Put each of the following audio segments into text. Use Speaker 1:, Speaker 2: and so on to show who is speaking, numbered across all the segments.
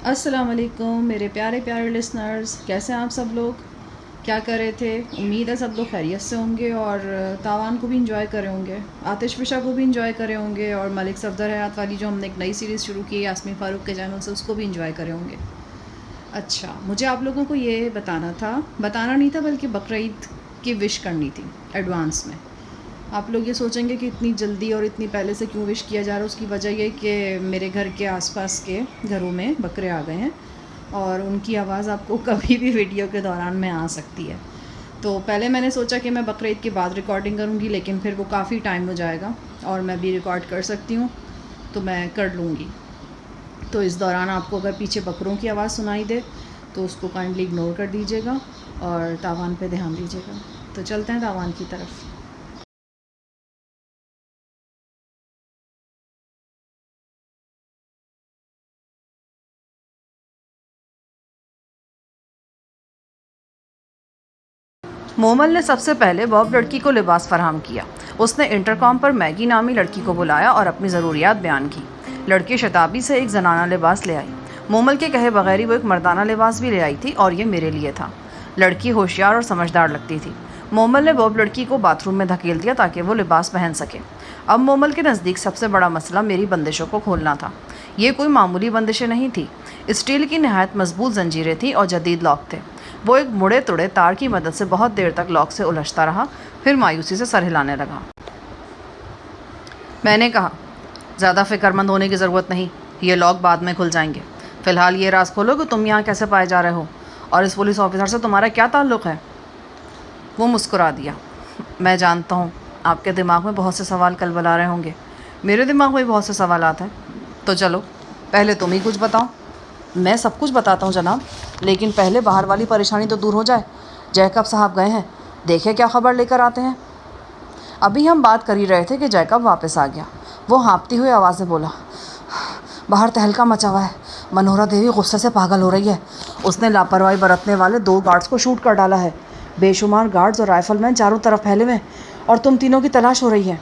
Speaker 1: السلام علیکم میرے پیارے پیارے لسنرز، کیسے ہیں آپ سب لوگ؟ کیا کر رہے تھے؟ امید ہے سب لوگ خیریت سے ہوں گے اور تاوان کو بھی انجوائے کرے ہوں گے، آتش فشا کو بھی انجوائے کرے ہوں گے، اور ملک صفدر حیات والی جو ہم نے ایک نئی سیریز شروع کی ہے یاسمین فاروق کے چینل سے، اس کو بھی انجوائے کرے ہوں گے۔ اچھا، مجھے آپ لوگوں کو یہ بتانا نہیں تھا بلکہ بقرعید کی وش کرنی تھی ایڈوانس میں۔ آپ لوگ یہ سوچیں گے کہ اتنی جلدی اور اتنی پہلے سے کیوں وش کیا جا رہا ہے؟ اس کی وجہ یہ کہ میرے گھر کے آس پاس کے گھروں میں بکرے آ گئے ہیں اور ان کی آواز آپ کو کبھی بھی ویڈیو کے دوران میں آ سکتی ہے۔ تو پہلے میں نے سوچا کہ میں بقرعید کے بعد ریکارڈنگ کروں گی، لیکن پھر وہ کافی ٹائم ہو جائے گا اور میں بھی ریکارڈ کر سکتی ہوں تو میں کر لوں گی۔ تو اس دوران آپ کو اگر پیچھے بکروں کی آواز سنائی دے تو اس کو کائنڈلی اگنور کر دیجیے گا اور تاوان پہ دھیان دیجیے گا۔ تو چلتے ہیں تاوان کی طرف۔ مومل نے سب سے پہلے باب لڑکی کو لباس فراہم کیا۔ اس نے انٹرکام پر میگی نامی لڑکی کو بلایا اور اپنی ضروریات بیان کی۔ لڑکی شتابی سے ایک زنانہ لباس لے آئی۔ مومل کے کہے بغیر ہی وہ ایک مردانہ لباس بھی لے آئی تھی اور یہ میرے لیے تھا۔ لڑکی ہوشیار اور سمجھدار لگتی تھی۔ مومل نے باب لڑکی کو باتھ روم میں دھکیل دیا تاکہ وہ لباس پہن سکے۔ اب مومل کے نزدیک سب سے بڑا مسئلہ میری بندشوں کو کھولنا تھا۔ یہ کوئی معمولی بندشیں نہیں تھی، اسٹیل کی نہایت مضبوط زنجیریں تھیں اور جدید لاک تھے۔ وہ ایک مڑے تڑے تار کی مدد سے بہت دیر تک لاک سے الجھتا رہا، پھر مایوسی سے سر ہلانے لگا۔ میں نے کہا، زیادہ فکر مند ہونے کی ضرورت نہیں، یہ لاک بعد میں کھل جائیں گے۔ فی الحال یہ راز کھولو کہ تم یہاں کیسے پائے جا رہے ہو اور اس پولیس آفیسر سے تمہارا کیا تعلق ہے؟ وہ مسکرا دیا۔ میں جانتا ہوں آپ کے دماغ میں بہت سے سوال کلبلا رہے ہوں گے، میرے دماغ میں بھی بہت سے سوالات ہیں۔ تو چلو پہلے تم ہی کچھ بتاؤ۔ میں سب کچھ بتاتا ہوں جناب، لیکن پہلے باہر والی پریشانی تو دور ہو جائے۔ جیکب صاحب گئے ہیں، دیکھے کیا خبر لے کر آتے ہیں۔ ابھی ہم بات کر ہی رہے تھے کہ جیکب واپس آ گیا۔ وہ ہانپتی ہوئی آواز سے بولا، باہر تہلکہ مچا ہوا ہے، منورا دیوی غصے سے پاگل ہو رہی ہے۔ اس نے لاپرواہی برتنے والے 2 گارڈز کو شوٹ کر ڈالا ہے۔ بے شمار گارڈز اور رائفل مین چاروں طرف پھیلے ہوئے اور تم تینوں کی تلاش ہو رہی ہے۔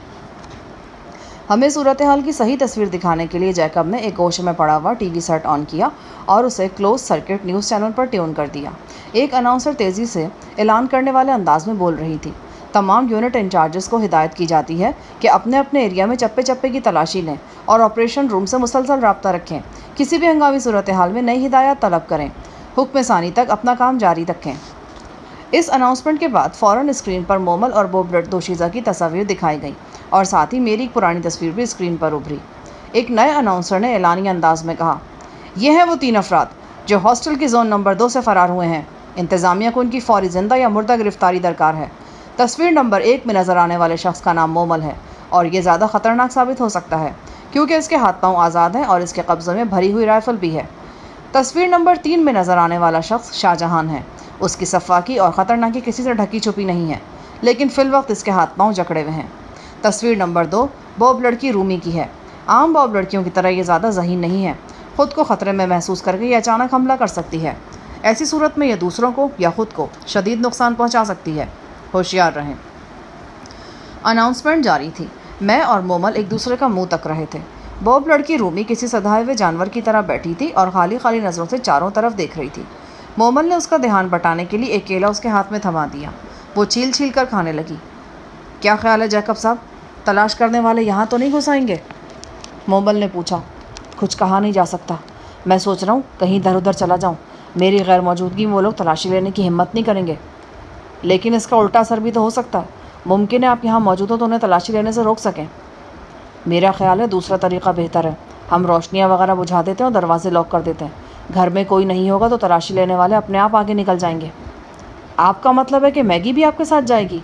Speaker 1: ہمیں صورتحال کی صحیح تصویر دکھانے کے لیے جیکب نے ایک گوشے میں پڑا ہوا ٹی وی سیٹ آن کیا اور اسے کلوز سرکٹ نیوز چینل پر ٹیون کر دیا۔ ایک اناؤنسر تیزی سے اعلان کرنے والے انداز میں بول رہی تھی، تمام یونٹ انچارجز کو ہدایت کی جاتی ہے کہ اپنے اپنے ایریا میں چپے چپے کی تلاشی لیں اور آپریشن روم سے مسلسل رابطہ رکھیں۔ کسی بھی ہنگامی صورتحال میں نئی ہدایات طلب کریں۔ حکم ثانی تک اپنا کام جاری رکھیں۔ اس اناؤنسمنٹ کے بعد فوراً اسکرین پر مومل اور بوب دوشیزہ کی تصاویر دکھائی گئیں اور ساتھ ہی میری ایک پرانی تصویر بھی اسکرین پر ابھری۔ ایک نئے اناؤنسر نے اعلانیہ انداز میں کہا، یہ ہیں وہ 3 افراد جو ہاسٹل کی زون نمبر 2 سے فرار ہوئے ہیں۔ انتظامیہ کو ان کی فوری زندہ یا مردہ گرفتاری درکار ہے۔ تصویر نمبر 1 میں نظر آنے والے شخص کا نام مومل ہے اور یہ زیادہ خطرناک ثابت ہو سکتا ہے کیونکہ اس کے ہاتھ پاؤں آزاد ہیں اور اس کے قبضے میں بھری ہوئی رائفل بھی ہے۔ تصویر نمبر 3 میں نظر آنے والا شخص شاہ جہان ہے۔ اس کی صفاکی اور خطرناکی کسی سے ڈھکی چھپی نہیں ہے، لیکن فی الوقت اس کے ہاتھ پاؤں جکڑے ہوئے ہیں۔ تصویر نمبر 2 بوب لڑکی رومی کی ہے۔ عام بوب لڑکیوں کی طرح یہ زیادہ ذہین نہیں ہے، خود کو خطرے میں محسوس کر کے یہ اچانک حملہ کر سکتی ہے۔ ایسی صورت میں یہ دوسروں کو یا خود کو شدید نقصان پہنچا سکتی ہے، ہوشیار رہیں۔ اناؤنسمنٹ جاری تھی۔ میں اور مومل ایک دوسرے کا منہ تک رہے تھے۔ بوب لڑکی رومی کسی سدھائے ہوئے جانور کی طرح بیٹھی تھی اور خالی خالی نظروں سے چاروں طرف دیکھ رہی تھی۔ مومل نے اس کا دھیان بٹانے کے لیے ایک کیلا اس کے ہاتھ میں تھما دیا۔ وہ چھیل چھیل کر کھانے لگی۔ کیا خیال ہے جیکب صاحب، تلاش کرنے والے یہاں تو نہیں گھس آئیں گے؟ مومل نے پوچھا۔ کچھ کہا نہیں جا سکتا، میں سوچ رہا ہوں کہیں ادھر ادھر چلا جاؤں۔ میری غیر موجودگی میں وہ لوگ تلاشی لینے کی ہمت نہیں کریں گے، لیکن اس کا الٹا اثر بھی تو ہو سکتا ہے۔ ممکن ہے آپ یہاں موجود ہو تو انہیں تلاشی لینے سے روک سکیں۔ میرا خیال ہے دوسرا طریقہ بہتر ہے، ہم روشنیاں وغیرہ بجھا دیتے ہیں اور دروازے لاک کر دیتے ہیں۔ گھر میں کوئی نہیں ہوگا تو تلاشی لینے والے اپنے آپ آگے نکل جائیں گے۔ آپ کا مطلب ہے کہ میگی بھی آپ کے ساتھ جائے گی؟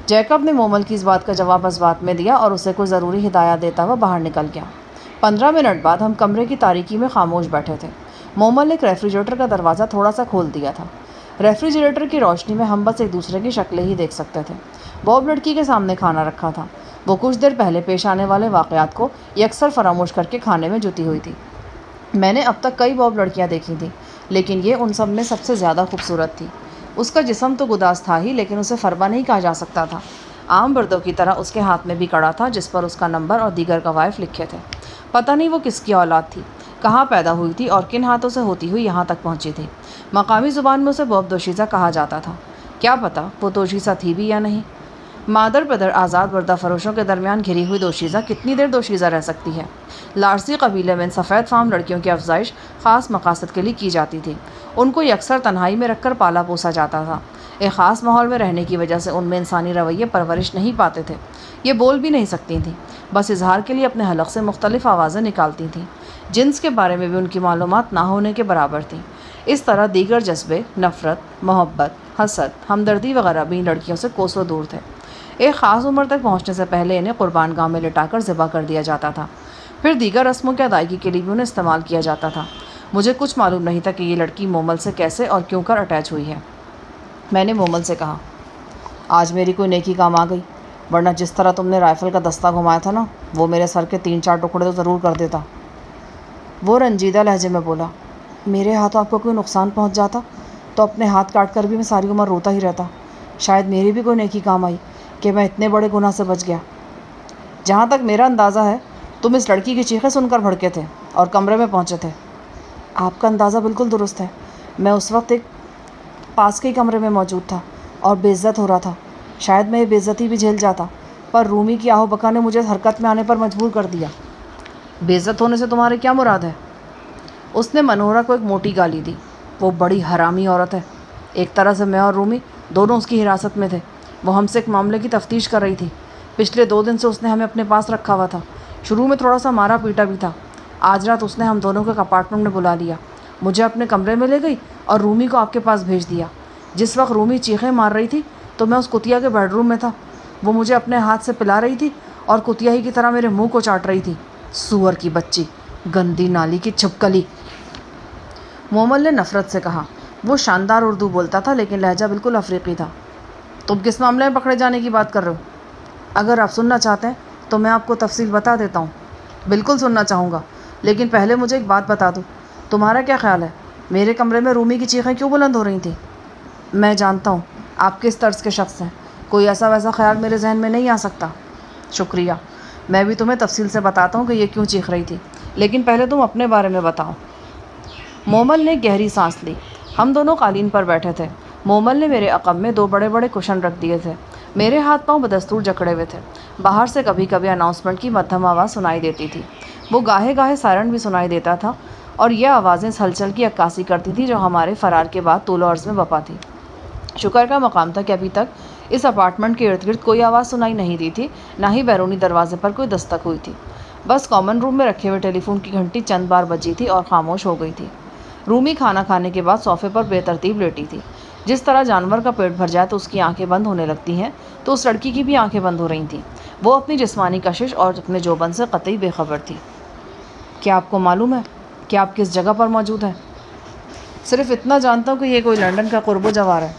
Speaker 1: جیکب نے مومل کی اس بات کا جواب اس بات میں دیا اور اسے کوئی ضروری ہدایات دیتا ہوا باہر نکل گیا۔ 15 منٹ بعد ہم کمرے کی تاریکی میں خاموش بیٹھے تھے۔ مومل نے ایک ریفریجریٹر کا دروازہ تھوڑا سا کھول دیا تھا۔ ریفریجریٹر کی روشنی میں ہم بس ایک دوسرے کی شکلیں ہی دیکھ سکتے تھے۔ بوب لڑکی کے سامنے کھانا رکھا تھا۔ وہ کچھ دیر پہلے پیش آنے والے واقعات کو یکسر فراموش کر کے کھانے میں جٹی ہوئی تھی۔ میں نے اب تک کئی بوب لڑکیاں دیکھی تھیں، لیکن یہ ان سب میں سب سے زیادہ خوبصورت تھی۔ اس کا جسم تو گداز تھا ہی، لیکن اسے فربا نہیں کہا جا سکتا تھا۔ عام مردوں کی طرح اس کے ہاتھ میں بھی کڑا تھا جس پر اس کا نمبر اور دیگر قوائف لکھے تھے۔ پتہ نہیں وہ کس کی اولاد تھی، کہاں پیدا ہوئی تھی اور کن ہاتھوں سے ہوتی ہوئی یہاں تک پہنچی تھی۔ مقامی زبان میں اسے بوب دوشیزہ کہا جاتا تھا۔ کیا پتہ وہ دوشیزہ تھی بھی یا نہیں۔ مادر پدر آزاد بردہ فروشوں کے درمیان گھری ہوئی دوشیزہ کتنی دیر دوشیزہ رہ سکتی ہے؟ لارسی قبیلے میں ان سفید فام لڑکیوں کی افزائش خاص مقاصد کے لیے کی جاتی تھی۔ ان کو یکسر تنہائی میں رکھ کر پالا پوسا جاتا تھا۔ ایک خاص ماحول میں رہنے کی وجہ سے ان میں انسانی رویے پرورش نہیں پاتے تھے۔ یہ بول بھی نہیں سکتی تھیں، بس اظہار کے لیے اپنے حلق سے مختلف آوازیں نکالتی تھیں۔ جنس کے بارے میں بھی ان کی معلومات نہ ہونے کے برابر تھیں۔ اس طرح دیگر جذبے، نفرت، محبت، حسد، ہمدردی وغیرہ بھی ان لڑکیوں سے کوسوں دور تھے۔ ایک خاص عمر تک پہنچنے سے پہلے انہیں قربان گاہ میں لٹا کر ذبح کر دیا جاتا تھا، پھر دیگر رسموں کی ادائیگی کے لیے بھی انہیں استعمال کیا جاتا تھا۔ مجھے کچھ معلوم نہیں تھا کہ یہ لڑکی مومل سے کیسے اور کیوں کر اٹیچ ہوئی ہے۔ میں نے مومل سے کہا، آج میری کوئی نیکی کام آ گئی، ورنہ جس طرح تم نے رائفل کا دستہ گھمایا تھا نا، وہ میرے سر کے 3-4 ٹکڑے تو ضرور کر دیتا۔ وہ رنجیدہ لہجے میں بولا، میرے ہاتھوں آپ کو کوئی نقصان پہنچ جاتا تو اپنے ہاتھ کاٹ کر بھی میں ساری عمر روتا ہی رہتا۔ شاید میری بھی کوئی نیکی کام آئی کہ میں اتنے بڑے گناہ سے بچ گیا۔ جہاں تک میرا اندازہ ہے تم اس لڑکی کی چیخیں سن کر بھڑکے تھے اور کمرے میں پہنچے تھے۔ آپ کا اندازہ بالکل درست ہے۔ میں اس وقت ایک پاس کے کمرے میں موجود تھا اور بے عزت ہو رہا تھا۔ شاید میں یہ بے عزتی بھی جھیل جاتا، پر رومی کی آہو بکا نے مجھے حرکت میں آنے پر مجبور کر دیا۔ بے عزت ہونے سے تمہارے کیا مراد ہے؟ اس نے منورہ کو ایک موٹی گالی دی۔ وہ بڑی حرامی عورت ہے۔ ایک طرح سے میں اور رومی دونوں اس کی حراست میں تھے۔ وہ ہم سے ایک معاملے کی تفتیش کر رہی تھی۔ پچھلے 2 دن سے اس نے ہمیں اپنے پاس رکھا ہوا تھا۔ شروع میں تھوڑا سا مارا پیٹا بھی تھا۔ آج رات اس نے ہم دونوں کو ایک اپارٹمنٹ میں بلا لیا، مجھے اپنے کمرے میں لے گئی اور رومی کو آپ کے پاس بھیج دیا۔ جس وقت رومی چیخیں مار رہی تھی تو میں اس کتیا کے بیڈ روم میں تھا۔ وہ مجھے اپنے ہاتھ سے پلا رہی تھی اور کتیا ہی کی طرح میرے منہ کو چاٹ رہی تھی۔ سور کی بچی، گندی نالی کی چھپکلی، مومل نے نفرت سے کہا۔ وہ شاندار اردو بولتا تھا لیکن لہجہ بالکل افریقی تھا۔ تم کس معاملے میں پکڑے جانے کی بات کر رہے ہو؟ اگر آپ سننا چاہتے ہیں تو میں آپ کو تفصیل بتا دیتا ہوں۔ بالکل سننا چاہوں گا، لیکن پہلے مجھے ایک بات بتا دو، تمہارا کیا خیال ہے میرے کمرے میں رومی کی چیخیں کیوں بلند ہو رہی تھیں؟ میں جانتا ہوں آپ کس طرز کے شخص ہیں، کوئی ایسا ویسا خیال میرے ذہن میں نہیں آ سکتا۔ شکریہ، میں بھی تمہیں تفصیل سے بتاتا ہوں کہ یہ کیوں چیخ رہی تھی، لیکن پہلے تم اپنے بارے میں بتاؤ۔ مومل نے گہری سانس لی۔ ہم دونوں قالین پر بیٹھے تھے۔ مومل نے میرے عقب میں 2 بڑے بڑے کشن رکھ دیے تھے۔ میرے ہاتھ پاؤں بدستور جکڑے ہوئے تھے۔ باہر سے کبھی کبھی اناؤنسمنٹ کی مدھم آواز سنائی دیتی تھی۔ وہ گاہے گاہے سائرن بھی سنائی دیتا تھا اور یہ آوازیں اس ہلچل کی عکاسی کرتی تھی جو ہمارے فرار کے بعد طول و عرض میں بپا تھی۔ شکر کا مقام تھا کہ ابھی تک اس اپارٹمنٹ کے ارد گرد کوئی آواز سنائی نہیں دی تھی، نہ ہی بیرونی دروازے پر کوئی دستک ہوئی تھی۔ بس کامن روم میں رکھے ہوئے ٹیلی فون کی گھنٹی چند بار بجی تھی اور خاموش ہو گئی تھی۔ رومی کھانا کھانے کے بعد صوفے پر بے ترتیب لیٹی تھی۔ جس طرح جانور کا پیٹ بھر جائے تو اس کی آنکھیں بند ہونے لگتی ہیں، تو اس لڑکی کی بھی آنکھیں بند ہو رہی تھیں۔ وہ اپنی جسمانی کشش اور اپنے جوبن سے قطعی بے خبر تھی۔ کیا آپ کو معلوم ہے کہ آپ کس جگہ پر موجود ہیں؟ صرف اتنا جانتا ہوں کہ یہ کوئی لندن کا قرب و جوار ہے۔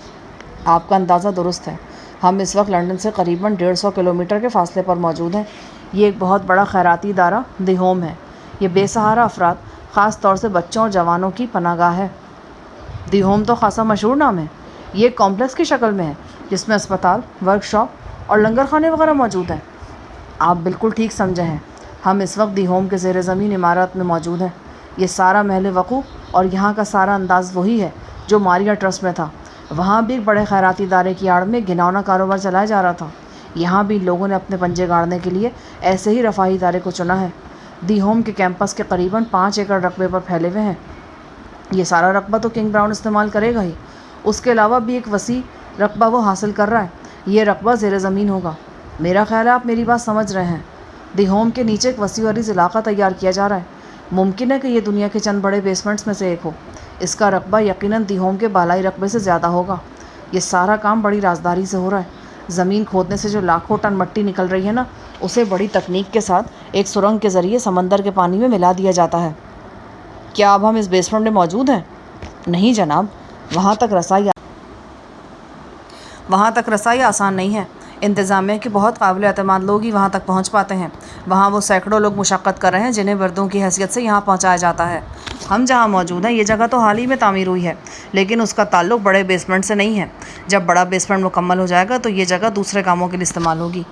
Speaker 1: آپ کا اندازہ درست ہے۔ ہم اس وقت لندن سے قریباً 150 کلومیٹر کے فاصلے پر موجود ہیں۔ یہ ایک بہت بڑا خیراتی ادارہ دی ہوم ہے۔ یہ بے سہارا افراد، خاص طور سے بچوں اور جوانوں کی پناہ گاہ ہے۔ دی ہوم تو خاصا مشہور نام ہے۔ یہ ایک کمپلیکس کی شکل میں ہے جس میں اسپتال، ورک شاپ اور لنگر خانے وغیرہ موجود ہیں۔ آپ بالکل ٹھیک سمجھے ہیں۔ ہم اس وقت دی ہوم کے زیر زمین عمارت میں موجود ہیں۔ یہ سارا محل وقوع اور یہاں کا سارا انداز وہی ہے جو ماریا ٹرسٹ میں تھا۔ وہاں بھی ایک بڑے خیراتی ادارے کی آڑ میں گھناؤنا کاروبار چلایا جا رہا تھا۔ یہاں بھی لوگوں نے اپنے پنجے گاڑنے کے لیے ایسے ہی رفاہی ادارے کو چنا ہے۔ دی ہوم کے کیمپس کے قریباً 5 ایکڑ رقبے پر پھیلے ہوئے ہیں۔ یہ سارا رقبہ تو کنگ براؤن استعمال کرے گا ہی، اس کے علاوہ بھی ایک وسیع رقبہ وہ حاصل کر رہا ہے۔ یہ رقبہ زیر زمین ہوگا۔ میرا خیال ہے آپ میری بات سمجھ رہے ہیں۔ دی ہوم کے نیچے ایک وسیع و عریض علاقہ تیار کیا جا رہا ہے۔ ممکن ہے کہ یہ دنیا کے چند بڑے بیسمنٹس میں سے ایک ہو۔ اس کا رقبہ یقیناً دی ہوم کے بالائی رقبے سے زیادہ ہوگا۔ یہ سارا کام بڑی رازداری سے ہو رہا ہے۔ زمین کھودنے سے جو لاکھوں ٹن مٹی نکل رہی ہے نا، اسے بڑی تکنیک کے ساتھ ایک سرنگ کے ذریعے سمندر کے پانی میں ملا دیا جاتا ہے۔ کیا اب ہم اس بیسمنٹ میں موجود ہیں؟ نہیں جناب، وہاں تک رسائی آسان نہیں ہے۔ انتظامیہ کے بہت قابل اعتماد لوگ ہی وہاں تک پہنچ پاتے ہیں۔ وہاں وہ سینکڑوں لوگ مشقت کر رہے ہیں جنہیں بردوں کی حیثیت سے یہاں پہنچایا جاتا ہے۔ ہم جہاں موجود ہیں یہ جگہ تو حال ہی میں تعمیر ہوئی ہے، لیکن اس کا تعلق بڑے بیسمنٹ سے نہیں ہے۔ جب بڑا بیسمنٹ مکمل ہو جائے گا تو یہ جگہ دوسرے کاموں کے لیے استعمال ہوگی۔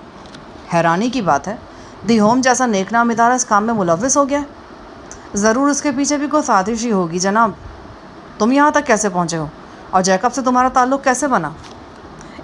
Speaker 1: حیرانی کی بات ہے، دی ہوم جیسا نیک نام ادارہ اس کام میں ملوث ہو گیا ہے۔ ضرور اس کے پیچھے بھی کوئی سازش ہی ہوگی جناب. تم یہاں تک کیسے پہنچے ہو اور جیکب سے تمہارا تعلق کیسے بنا؟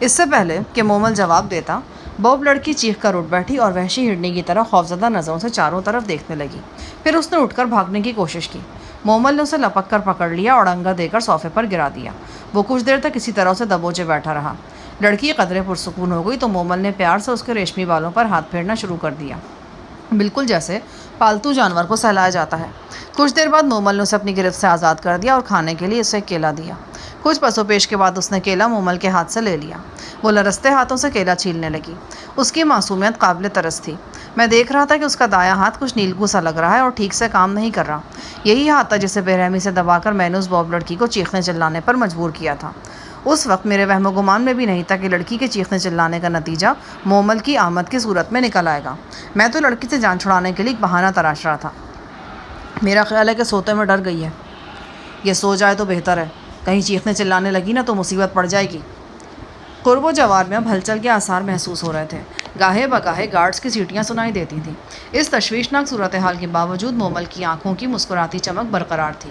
Speaker 1: اس سے پہلے کہ مومل جواب دیتا، بوب لڑکی چیخ کر اٹھ بیٹھی اور وحشی ہرنی کی طرح خوفزدہ نظروں سے چاروں طرف دیکھنے لگی. پھر اس نے اٹھ کر بھاگنے کی کوشش کی. مومل نے اسے لپک کر پکڑ لیا اور انگا دے کر صوفے پر گرا دیا. وہ کچھ دیر تک اسی طرح سے دبوچے بیٹھا رہا. لڑکی قدرے پرسکون ہو گئی تو مومل نے پیار سے اس کے ریشمی بالوں پر ہاتھ پھیرنا شروع کر دیا، بالکل جیسے پالتو جانور کو سہلایا جاتا ہے. کچھ دیر بعد مومل نے اسے اپنی گرفت سے آزاد کر دیا اور کھانے کے لیے اسے کیلا دیا. کچھ پسو پیش کے بعد اس نے کیلا مومل کے ہاتھ سے لے لیا. وہ لرزتے ہاتھوں سے کیلا چھیلنے لگی. اس کی معصومیت قابل ترس تھی. میں دیکھ رہا تھا کہ اس کا دایاں ہاتھ کچھ نیلگو سا لگ رہا ہے اور ٹھیک سے کام نہیں کر رہا. یہی ہاتھ تھا جسے بے رحمی سے دبا کر میں نے اس بوب لڑکی کو چیخنے چلانے پر مجبور کیا تھا. اس وقت میرے وہم و گمان میں بھی نہیں تھا کہ لڑکی کے چیخنے چلانے کا نتیجہ مومل کی آمد کی صورت میں نکل آئے گا. میں تو لڑکی سے جان چھڑانے کے لیے ایک بہانہ تراش رہا تھا. میرا خیال ہے کہ سوتے میں ڈر گئی ہے. یہ سو جائے تو بہتر ہے، کہیں چیخنے چلانے لگی نا تو مصیبت پڑ جائے گی. قرب و جوار میں اب ہلچل کے آثار محسوس ہو رہے تھے. گاہے بگاہے گارڈز کی سیٹیاں سنائی دیتی تھیں. اس تشویشناک صورتحال کے باوجود مومل کی آنکھوں کی مسکراتی چمک برقرار تھی.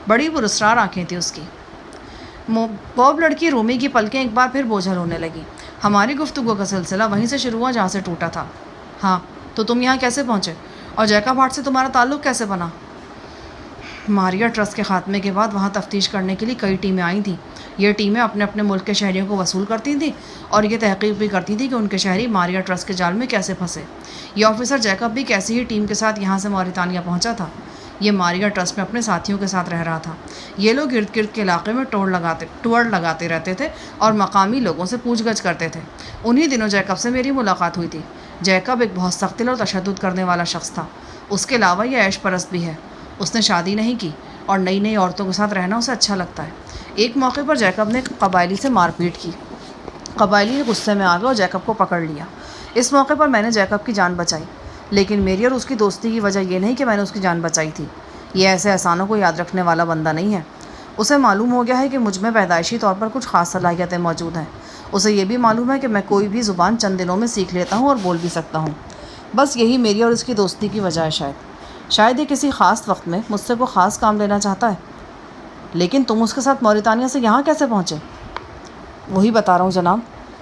Speaker 1: بڑی پراسرار آنکھیں تھیں اس کی. بوب لڑکی رومی کی پلکیں ایک بار پھر بوجھل ہونے لگی. ہماری گفتگو کا سلسلہ وہیں سے شروع ہوا جہاں سے ٹوٹا تھا. ہاں، تو تم یہاں کیسے پہنچے اور جیکب ہارٹ سے تمہارا تعلق کیسے بنا؟ ماریا ٹرسٹ کے خاتمے کے بعد وہاں تفتیش کرنے کے لیے کئی ٹیمیں آئی تھیں. یہ ٹیمیں اپنے اپنے ملک کے شہریوں کو وصول کرتی تھیں اور یہ تحقیق بھی کرتی تھیں کہ ان کے شہری ماریا ٹرسٹ کے جال میں کیسے پھنسے. یہ آفیسر جیکب بھی کیسی ہی ٹیم کے ساتھ یہاں سے موریتانیہ پہنچا تھا. یہ ماریا ٹرسٹ میں اپنے ساتھیوں کے ساتھ رہ رہا تھا. یہ لوگ ارد گرد کے علاقے میں ٹور لگاتے رہتے تھے اور مقامی لوگوں سے پوچھ گچھ کرتے تھے. انہی دنوں جیکب سے میری ملاقات ہوئی تھی. جیکب ایک بہت سخت دل اور تشدد کرنے والا شخص تھا. اس کے علاوہ یہ عیش پرست بھی ہے. اس نے شادی نہیں کی اور نئی نئی عورتوں کے ساتھ رہنا اسے اچھا لگتا ہے. ایک موقع پر جیکب نے قبائلی سے مار پیٹ کی. قبائلی نے غصے میں آ گئے اور جیکب کو پکڑ لیا. اس موقع پر میں نے جیکب کی جان بچائی، لیکن میری اور اس کی دوستی کی وجہ یہ نہیں کہ میں نے اس کی جان بچائی تھی. یہ ایسے احسانوں کو یاد رکھنے والا بندہ نہیں ہے. اسے معلوم ہو گیا ہے کہ مجھ میں پیدائشی طور پر کچھ خاص صلاحیتیں موجود ہیں. اسے یہ بھی معلوم ہے کہ میں کوئی بھی زبان چند دنوں میں سیکھ لیتا ہوں اور بول بھی سکتا ہوں. بس یہی میری اور اس کی دوستی کی وجہ ہے. شاید یہ کسی خاص وقت میں مجھ سے کوئی خاص کام لینا چاہتا ہے. لیکن تم اس کے ساتھ موریتانیہ سے یہاں کیسے پہنچے؟ وہی بتا رہا ہوں جناب.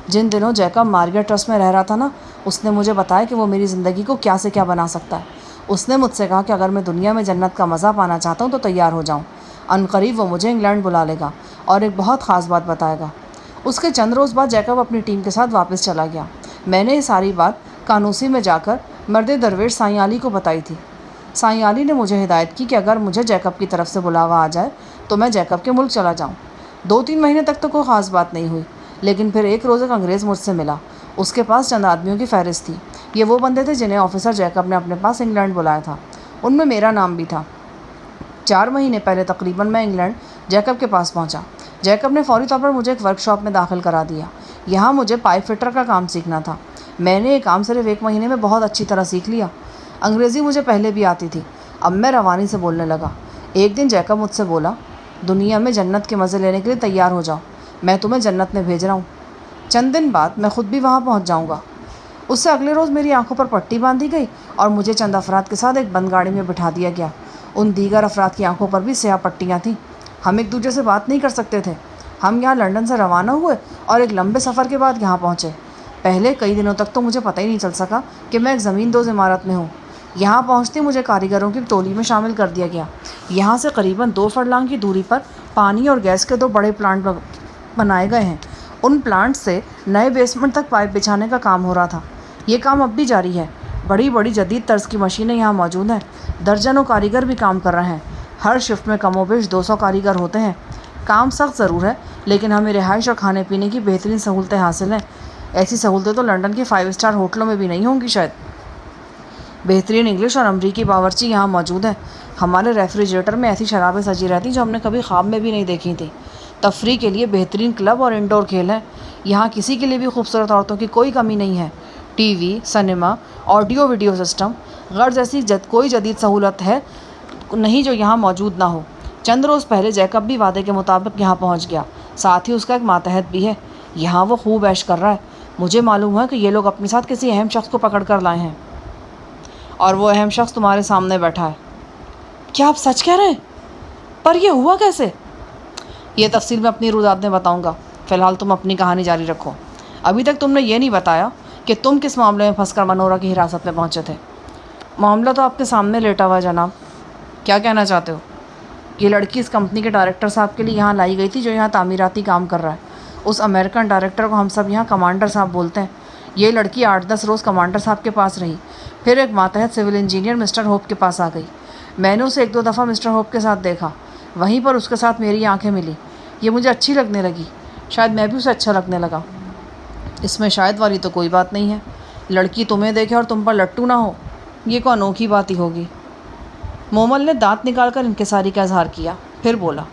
Speaker 1: جن دنوں جیکب ماریا ٹرسٹ میں رہ رہا تھا نا، اس نے مجھے بتایا کہ وہ میری زندگی کو کیا سے کیا بنا سکتا ہے. اس نے مجھ سے کہا کہ اگر میں دنیا میں جنت کا مزہ پانا چاہتا ہوں تو تیار ہو جاؤں. عنقریب وہ مجھے انگلینڈ بلا لے گا اور ایک بہت خاص بات بتائے گا. اس کے چند روز بعد جیکب اپنی ٹیم کے ساتھ واپس چلا گیا. میں نے یہ ساری بات کانوسی میں جا کر مرد درویش سائیں علی کو بتائی تھی. سائیں علی نے مجھے ہدایت کی کہ اگر مجھے جیکب کی طرف سے بلاوا آ جائے تو میں جیکب کے ملک چلا جاؤں. 2-3 مہینے تک تو کوئی خاص بات نہیں ہوئی، لیکن پھر ایک روز ایک انگریز مجھ سے ملا. اس کے پاس چند آدمیوں کی فہرست تھی. یہ وہ بندے تھے جنہیں آفیسر جیکب نے اپنے پاس انگلینڈ بلایا تھا. ان میں میرا نام بھی تھا. 4 مہینے پہلے تقریباً میں انگلینڈ جیکب کے پاس پہنچا. جیکب نے فوری طور پر مجھے ایک ورک شاپ میں داخل کرا دیا. یہاں مجھے پائپ فٹر کا کام سیکھنا تھا. میں نے یہ کام صرف 1 مہینے میں بہت اچھی طرح سیکھ لیا. انگریزی مجھے پہلے بھی آتی تھی. اب میں روانی سے بولنے لگا. ایک دن جیکب مجھ سے بولا، دنیا میں جنت کے مزے لینے کے لیے تیار ہو جاؤ، میں تمہیں جنت میں بھیج رہا ہوں. چند دن بعد میں خود بھی وہاں پہنچ جاؤں گا. اس سے اگلے روز میری آنکھوں پر پٹی باندھی گئی اور مجھے چند افراد کے ساتھ ایک بند گاڑی میں بٹھا دیا گیا. ان دیگر افراد کی آنکھوں پر بھی سیاہ پٹیاں تھیں. ہم ایک دوسرے سے بات نہیں کر سکتے تھے. ہم یہاں لنڈن سے روانہ ہوئے اور ایک لمبے سفر کے بعد یہاں پہنچے. پہلے کئی دنوں تک تو مجھے پتہ ہی نہیں چل سکا کہ میں ایک زمین دوز عمارت میں ہوں. یہاں پہنچتے مجھے کاریگروں کی ٹولی میں شامل کر دیا گیا. یہاں سے قریباً 2 فرلانگ کی دوری پر پانی اور گیس کے 2 بڑے پلانٹ بنائے گئے ہیں. ان پلانٹ سے نئے بیسمنٹ تک پائپ بچھانے کا کام ہو رہا تھا. یہ کام اب بھی جاری ہے. بڑی بڑی جدید طرز کی مشینیں یہاں موجود ہیں. درجنوں کاریگر بھی کام کر رہے ہیں. ہر شفٹ میں کم و بیش 200 کاریگر ہوتے ہیں. کام سخت ضرور ہے، لیکن ہمیں رہائش اور کھانے پینے کی بہترین سہولتیں حاصل ہیں. ایسی سہولتیں تو لنڈن کے 5 اسٹار ہوٹلوں میں بھی نہیں ہوں گی شاید. بہترین انگلش اور امریکی باورچی یہاں موجود ہیں. ہمارے ریفریجریٹر میں ایسی شرابیں سجی رہتی جو ہم نے کبھی خواب میں بھی نہیں دیکھی تھیں. تفریح کے لیے بہترین کلب اور انڈور کھیل ہیں. یہاں کسی کے لیے بھی خوبصورت عورتوں کی کوئی کمی نہیں ہے. T V, cinema, audio video system, غرض ایسی کوئی جدید سہولت ہے نہیں جو یہاں موجود نہ ہو. چند روز پہلے جیکب بھی وعدے کے مطابق یہاں پہنچ گیا. ساتھ ہی اس کا ایک ماتحت بھی ہے. یہاں وہ خوب عیش کر رہا ہے. مجھے معلوم ہے کہ یہ لوگ اپنے ساتھ کسی اہم شخص کو پکڑ کر لائے ہیں اور وہ اہم شخص تمہارے سامنے بیٹھا ہے. کیا آپ سچ کہہ رہے ہیں؟ پر یہ ہوا کیسے؟ یہ تفصیل میں اپنی روزات میں بتاؤں گا، فی الحال تم اپنی کہانی جاری رکھو۔ ابھی تک تم نے یہ نہیں بتایا کہ تم کس معاملے میں پھنس کر منورہ کی حراست میں پہنچے تھے۔ معاملہ تو آپ کے سامنے لیٹا ہوا ہے جناب، کیا کہنا چاہتے ہو؟ یہ لڑکی اس کمپنی کے ڈائریکٹر صاحب کے لیے یہاں لائی گئی تھی جو یہاں تعمیراتی کام کر رہا ہے۔ اس امریکن ڈائریکٹر کو ہم سب یہاں کمانڈر صاحب بولتے ہیں۔ یہ لڑکی 8-10 روز کمانڈر صاحب کے پاس رہی، پھر ایک ماتحت سول انجینئر مسٹر ہوپ کے پاس آ گئی۔ میں نے اسے 1-2 دفعہ مسٹر ہوپ کے ساتھ دیکھا، وہیں پر اس کے ساتھ میری آنکھیں ملی۔ یہ مجھے اچھی لگنے لگی، شاید میں بھی اسے اچھا لگنے لگا۔ اس میں شاید والی تو کوئی بات نہیں ہے۔ لڑکی تمہیں دیکھے اور تم پر لٹو نہ ہو، یہ کوئی انوکھی بات ہی ہوگی۔ مومل نے دانت نکال کر انکساری کا اظہار کیا، پھر بولا،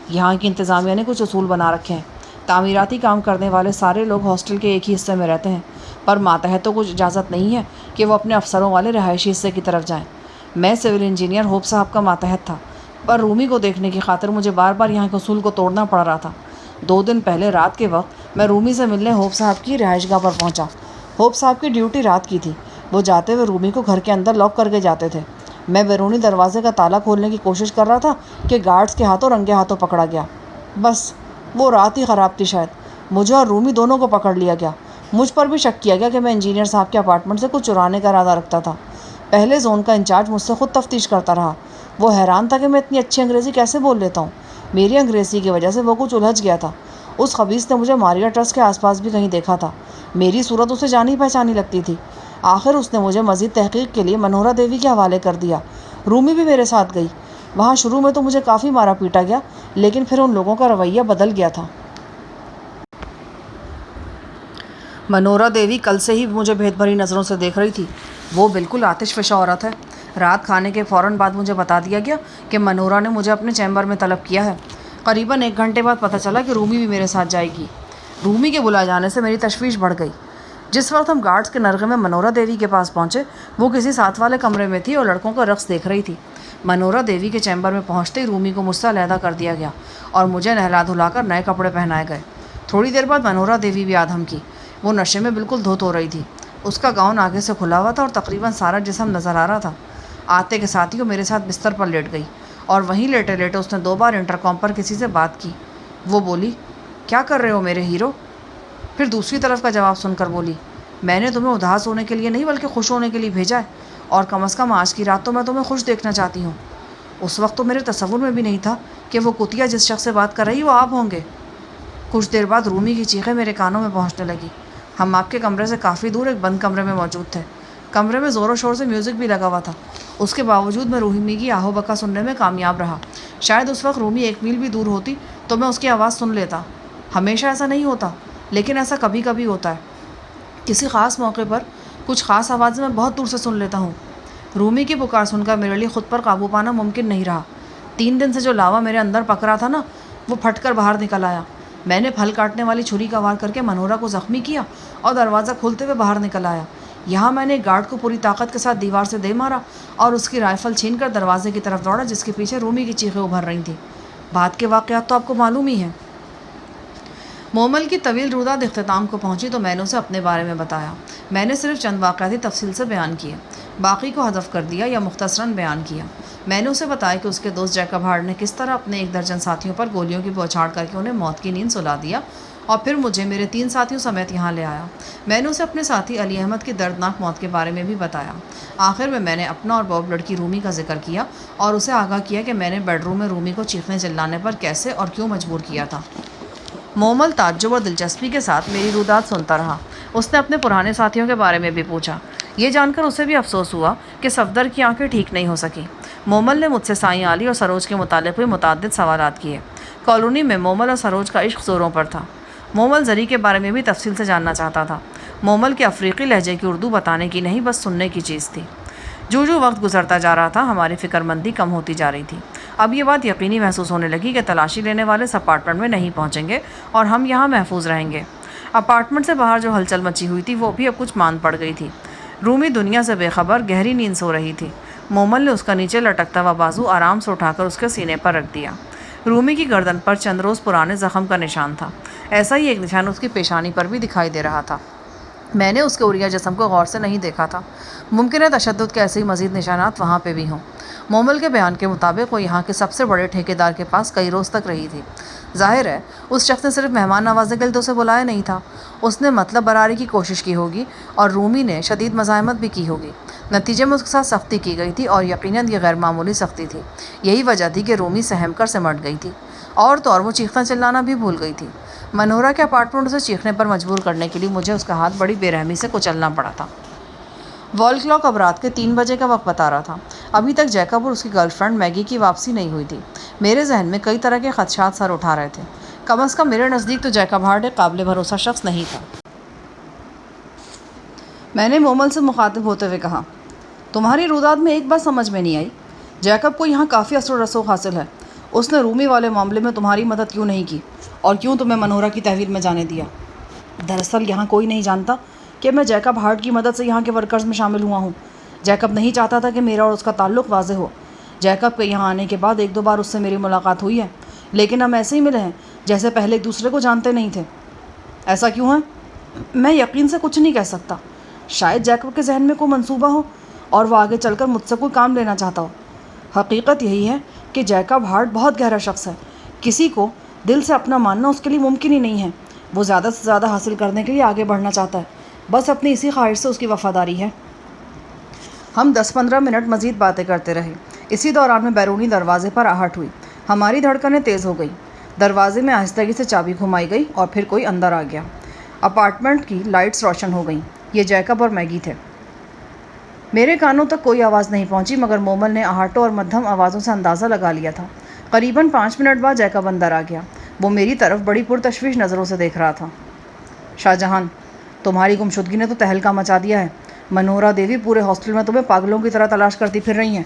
Speaker 1: یہاں کی انتظامیہ نے کچھ اصول بنا رکھے ہیں۔ تعمیراتی کام کرنے والے سارے لوگ ہاسٹل کے ایک ہی حصے میں رہتے ہیں، پر ماتحتوں کو اجازت نہیں ہے کہ وہ اپنے افسروں والے رہائشی حصے کی طرف جائیں۔ میں سول انجینئر ہوپ صاحب کا ماتحت تھا، پر رومی کو دیکھنے کی خاطر مجھے بار بار یہاں کے اصول کو توڑنا پڑ رہا تھا۔ 2 دن پہلے رات کے وقت میں رومی سے ملنے ہوپ صاحب کی رہائش گاہ پر پہنچا۔ ہوپ صاحب کی ڈیوٹی رات کی تھی، وہ جاتے ہوئے رومی کو گھر کے اندر لاک کر کے جاتے تھے۔ میں بیرونی دروازے کا تالا کھولنے کی کوشش کر رہا تھا کہ گارڈز کے ہاتھوں رنگے ہاتھوں پکڑا گیا۔ بس وہ رات ہی خراب تھی، شاید مجھے اور رومی دونوں کو پکڑ لیا گیا۔ مجھ پر بھی شک کیا گیا کہ میں انجینئر صاحب کے اپارٹمنٹ سے کچھ چرانے کا ارادہ رکھتا تھا۔ پہلے زون کا انچارج مجھ سے خود تفتیش کرتا رہا، وہ حیران تھا کہ میں اتنی اچھی انگریزی کیسے بول لیتا ہوں۔ میری انگریزی کی وجہ سے وہ کچھ الجھ گیا تھا۔ اس خبیث نے مجھے ماریا ٹرسٹ کے آس پاس بھی کہیں دیکھا تھا، میری صورت اسے جانی پہچانی لگتی تھی۔ آخر اس نے مجھے مزید تحقیق کے لیے منورہ دیوی کے حوالے کر دیا۔ رومی بھی میرے ساتھ گئی۔ وہاں شروع میں تو مجھے کافی مارا پیٹا گیا، لیکن پھر ان لوگوں کا رویہ بدل گیا تھا۔ منورہ دیوی کل سے ہی مجھے بھید بھری نظروں سے دیکھ رہی تھی۔ وہ بالکل آتش فشاں عورت ہے۔ رات کھانے کے فوراً بعد مجھے بتا دیا گیا کہ منورہ نے مجھے اپنے چیمبر میں طلب کیا ہے۔ قریباً 1 گھنٹے بعد پتہ چلا کہ رومی بھی میرے ساتھ جائے گی۔ رومی کے بلائے جانے سے میری تشویش بڑھ گئی۔ جس وقت ہم گارڈز کے نرغے میں منورہ دیوی کے پاس پہنچے، وہ کسی ساتھ والے کمرے میں تھی اور لڑکوں کا رقص دیکھ رہی تھی۔ منورہ دیوی کے چیمبر میں پہنچتے ہی رومی کو مجھ سے علیحدہ کر دیا گیا اور مجھے نہلا دھلا کر نئے کپڑے پہنائے گئے۔ تھوڑی دیر بعد منورہ دیوی بھی آدھم کی۔ وہ نشے میں بالکل دھوت ہو رہی تھی۔ اس کا گاؤن آگے سے کھلا ہوا تھا اور تقریباً سارا جسم نظر آ رہا تھا۔ آتے کے ساتھ ہی وہ میرے ساتھ بستر پر لیٹ گئی اور وہیں لیٹے لیٹے اس نے 2 بار انٹرکام پر کسی سے بات کی۔ وہ بولی، کیا کر رہے ہو میرے ہیرو؟ پھر دوسری طرف کا جواب سن کر بولی، میں نے تمہیں اداس ہونے کے لیے نہیں بلکہ خوش ہونے کے لیے بھیجا ہے، اور کم از کم آج کی رات تو میں تمہیں خوش دیکھنا چاہتی ہوں۔ اس وقت تو میرے تصور میں بھی نہیں تھا کہ وہ کتیا جس شخص سے بات کر رہی وہ آپ ہوں گے۔ کچھ دیر بعد رومی کی چیخیں میرے کانوں میں پہنچنے لگی۔ ہم آپ کے کمرے سے کافی دور ایک بند کمرے میں موجود تھے۔ کمرے میں زور و شور سے میوزک بھی لگا ہوا تھا۔ اس کے باوجود میں رومی کی آہو بکا سننے میں کامیاب رہا۔ شاید اس وقت رومی 1 میل بھی دور ہوتی تو میں اس کی آواز سن لیتا۔ ہمیشہ ایسا نہیں ہوتا، لیکن ایسا کبھی کبھی ہوتا ہے۔ کسی خاص موقع پر کچھ خاص آوازیں میں بہت دور سے سن لیتا ہوں۔ رومی کی پکار سن کر میرے لیے خود پر قابو پانا ممکن نہیں رہا۔ 3 دن سے جو لاوا میرے اندر پک رہا تھا نا، وہ پھٹ کر باہر نکل آیا۔ میں نے پھل کاٹنے والی چھری کا وار کر کے منورہ کو زخمی کیا اور دروازہ کھولتے ہوئے باہر نکل آیا۔ یہاں میں نے ایک گارڈ کو پوری طاقت کے ساتھ دیوار سے دے مارا اور اس کی رائفل چھین کر دروازے کی طرف دوڑا جس کے پیچھے رومی کی چیخیں ابھر رہی تھیں۔ بعد کے واقعات تو آپ کو معلوم ہی ہیں۔ مومل کی طویل روداد اختتام کو پہنچی تو میں نے اسے اپنے بارے میں بتایا۔ میں نے صرف چند واقعاتی تفصیل سے بیان کیے، باقی کو حذف کر دیا یا مختصراً بیان کیا۔ میں نے اسے بتایا کہ اس کے دوست جیکب ہارڈ نے کس طرح اپنے 1 درجن ساتھیوں پر گولیوں کی بوچھاڑ کر کے انہیں موت کی نیند سلا دیا اور پھر مجھے میرے 3 ساتھیوں سمیت یہاں لے آیا۔ میں نے اسے اپنے ساتھی علی احمد کی دردناک موت کے بارے میں بھی بتایا۔ آخر میں نے اپنا اور باب لڑکی رومی کا ذکر کیا اور اسے آگاہ کیا کہ میں نے بیڈ روم میں رومی کو چیخنے چلانے پر کیسے اور کیوں مجبور کیا تھا۔ مومل تعجب اور دلچسپی کے ساتھ میری روداد سنتا رہا۔ اس نے اپنے پرانے ساتھیوں کے بارے میں بھی پوچھا۔ یہ جان کر اسے بھی افسوس ہوا کہ صفدر کی آنکھیں ٹھیک نہیں ہو سکیں۔ مومل نے مجھ سے سائیں علی اور سروج کے متعلق بھی متعدد سوالات کیے۔ کالونی میں مومل اور سروج کا عشق زوروں پر تھا۔ مومل زری کے بارے میں بھی تفصیل سے جاننا چاہتا تھا۔ مومل کے افریقی لہجے کی اردو بتانے کی نہیں، بس سننے کی چیز تھی۔ جو وقت گزرتا جا رہا تھا ہماری فکر مندی کم ہوتی جا رہی تھی۔ اب یہ بات یقینی محسوس ہونے لگی کہ تلاشی لینے والے اس اپارٹمنٹ میں نہیں پہنچیں گے اور ہم یہاں محفوظ رہیں گے۔ اپارٹمنٹ سے باہر جو ہلچل مچی ہوئی تھی وہ بھی اب کچھ مان پڑ گئی تھی۔ رومی دنیا سے بے خبر گہری نیند سو رہی تھی۔ مومل نے اس کا نیچے لٹکتا ہوا بازو آرام سے اٹھا کر اس کے سینے پر رکھ دیا۔ رومی کی گردن پر چند روز پرانے زخم کا نشان تھا۔ ایسا ہی ایک نشان اس کی پیشانی پر بھی دکھائی دے رہا تھا۔ میں نے اس کے عریہ جسم کو غور سے نہیں دیکھا تھا۔ ممکن ہے تشدد کے ایسے ہی مزید نشانات وہاں پہ بھی ہوں۔ مومل کے بیان کے مطابق وہ یہاں کے سب سے بڑے ٹھیکیدار کے پاس کئی روز تک رہی تھی۔ ظاہر ہے اس شخص نے صرف مہمان نوازی کے لیے تو اسے بلایا نہیں تھا، اس نے مطلب براری کی کوشش کی ہوگی اور رومی نے شدید مزاحمت بھی کی ہوگی۔ نتیجے میں اس کے ساتھ سختی کی گئی تھی اور یقیناً یہ غیر معمولی سختی تھی۔ یہی وجہ تھی کہ رومی سہم کر سمٹ گئی تھی اور تو اور وہ چیخنا چلانا بھی بھول گئی تھی۔ منورہ کے اپارٹمنٹ اسے چیخنے پر مجبور کرنے کے لیے مجھے اس کا ہاتھ بڑی بے رحمی سے کچلنا پڑا تھا۔ وال کلاک اب رات کے 3 بجے کا وقت بتا رہا تھا۔ ابھی تک جیکب اور اس کی گرل فرینڈ میگی کی واپسی نہیں ہوئی تھی۔ میرے ذہن میں کئی طرح کے خدشات سر اٹھا رہے تھے۔ کم از کم میرے نزدیک تو جیکب ہارٹ ایک قابل بھروسہ شخص نہیں تھا۔ میں نے مومل سے مخاطب ہوتے ہوئے کہا، تمہاری روداد میں ایک بات سمجھ میں نہیں آئی، جیکب کو یہاں کافی اثر و رسوخ حاصل ہے، اس نے رومی والے معاملے میں تمہاری مدد کیوں نہیں کی اور کیوں تمہیں منورہ کی تحویل میں جانے دیا؟ دراصل یہاں کوئی نہیں جانتا کہ میں جیکب ہارٹ کی مدد سے یہاں کے ورکرز میں شامل ہوا ہوں۔ جیکب نہیں چاہتا تھا کہ میرا اور اس کا تعلق واضح ہو۔ جیکب کے یہاں آنے کے بعد 1-2 بار اس سے میری ملاقات ہوئی ہے، لیکن ہم ایسے ہی ملے ہیں جیسے پہلے ایک دوسرے کو جانتے نہیں تھے۔ ایسا کیوں ہے؟ میں یقین سے کچھ نہیں کہہ سکتا۔ شاید جیکب کے ذہن میں کوئی منصوبہ ہو اور وہ آگے چل کر مجھ سے کوئی کام لینا چاہتا ہو۔ حقیقت یہی ہے کہ جیکب ہارٹ بہت گہرا شخص ہے، کسی کو دل سے اپنا ماننا اس کے لیے ممکن ہی نہیں ہے۔ وہ زیادہ سے زیادہ حاصل کرنے کے لیے آگے بڑھنا چاہتا ہے، بس اپنی اسی خواہش سے اس کی وفاداری ہے۔ ہم 10-15 منٹ مزید باتیں کرتے رہے۔ اسی دوران میں بیرونی دروازے پر آہٹ ہوئی، ہماری دھڑکنیں تیز ہو گئیں۔ دروازے میں آہستگی سے چابی گھمائی گئی اور پھر کوئی اندر آ گیا۔ اپارٹمنٹ کی لائٹس روشن ہو گئیں۔ یہ جیکب اور میگی تھے۔ میرے کانوں تک کوئی آواز نہیں پہنچی، مگر مومل نے آہٹوں اور مدھم آوازوں سے اندازہ لگا لیا تھا۔ قریباً 5 منٹ بعد جیکب اندر آ گیا۔ وہ میری طرف بڑی پرتشویش نظروں سے دیکھ رہا تھا۔ شاہ جہان، تمہاری گمشدگی نے تو تہلکہ مچا دیا ہے۔ منورہ دیوی پورے ہاسٹل میں تمہیں پاگلوں کی طرح تلاش کرتی پھر رہی ہیں۔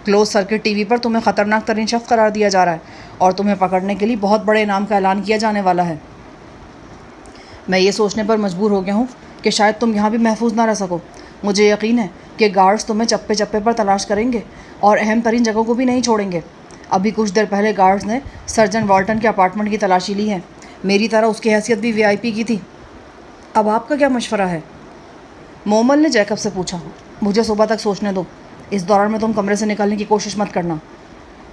Speaker 1: کلوز سرکٹ ٹی وی پر تمہیں خطرناک ترین شخص قرار دیا جا رہا ہے اور تمہیں پکڑنے کے لیے بہت بڑے انعام کا اعلان کیا جانے والا ہے۔ میں یہ سوچنے پر مجبور ہو گیا ہوں کہ شاید تم یہاں بھی محفوظ نہ رہ سکو۔ مجھے یقین ہے کہ گارڈز تمہیں چپے چپے پر تلاش کریں گے اور اہم ترین جگہوں کو بھی نہیں چھوڑیں گے۔ ابھی کچھ دیر پہلے گارڈز نے سرجن والٹن کے اپارٹمنٹ کی تلاشی لی ہے، میری طرح اس کی حیثیت بھی VIP کی تھی۔ اب آپ کا کیا مشورہ ہے؟ مومل نے جیکب سے پوچھا۔ مجھے صبح تک سوچنے دو، اس دوران میں تم کمرے سے نکلنے کی کوشش مت کرنا۔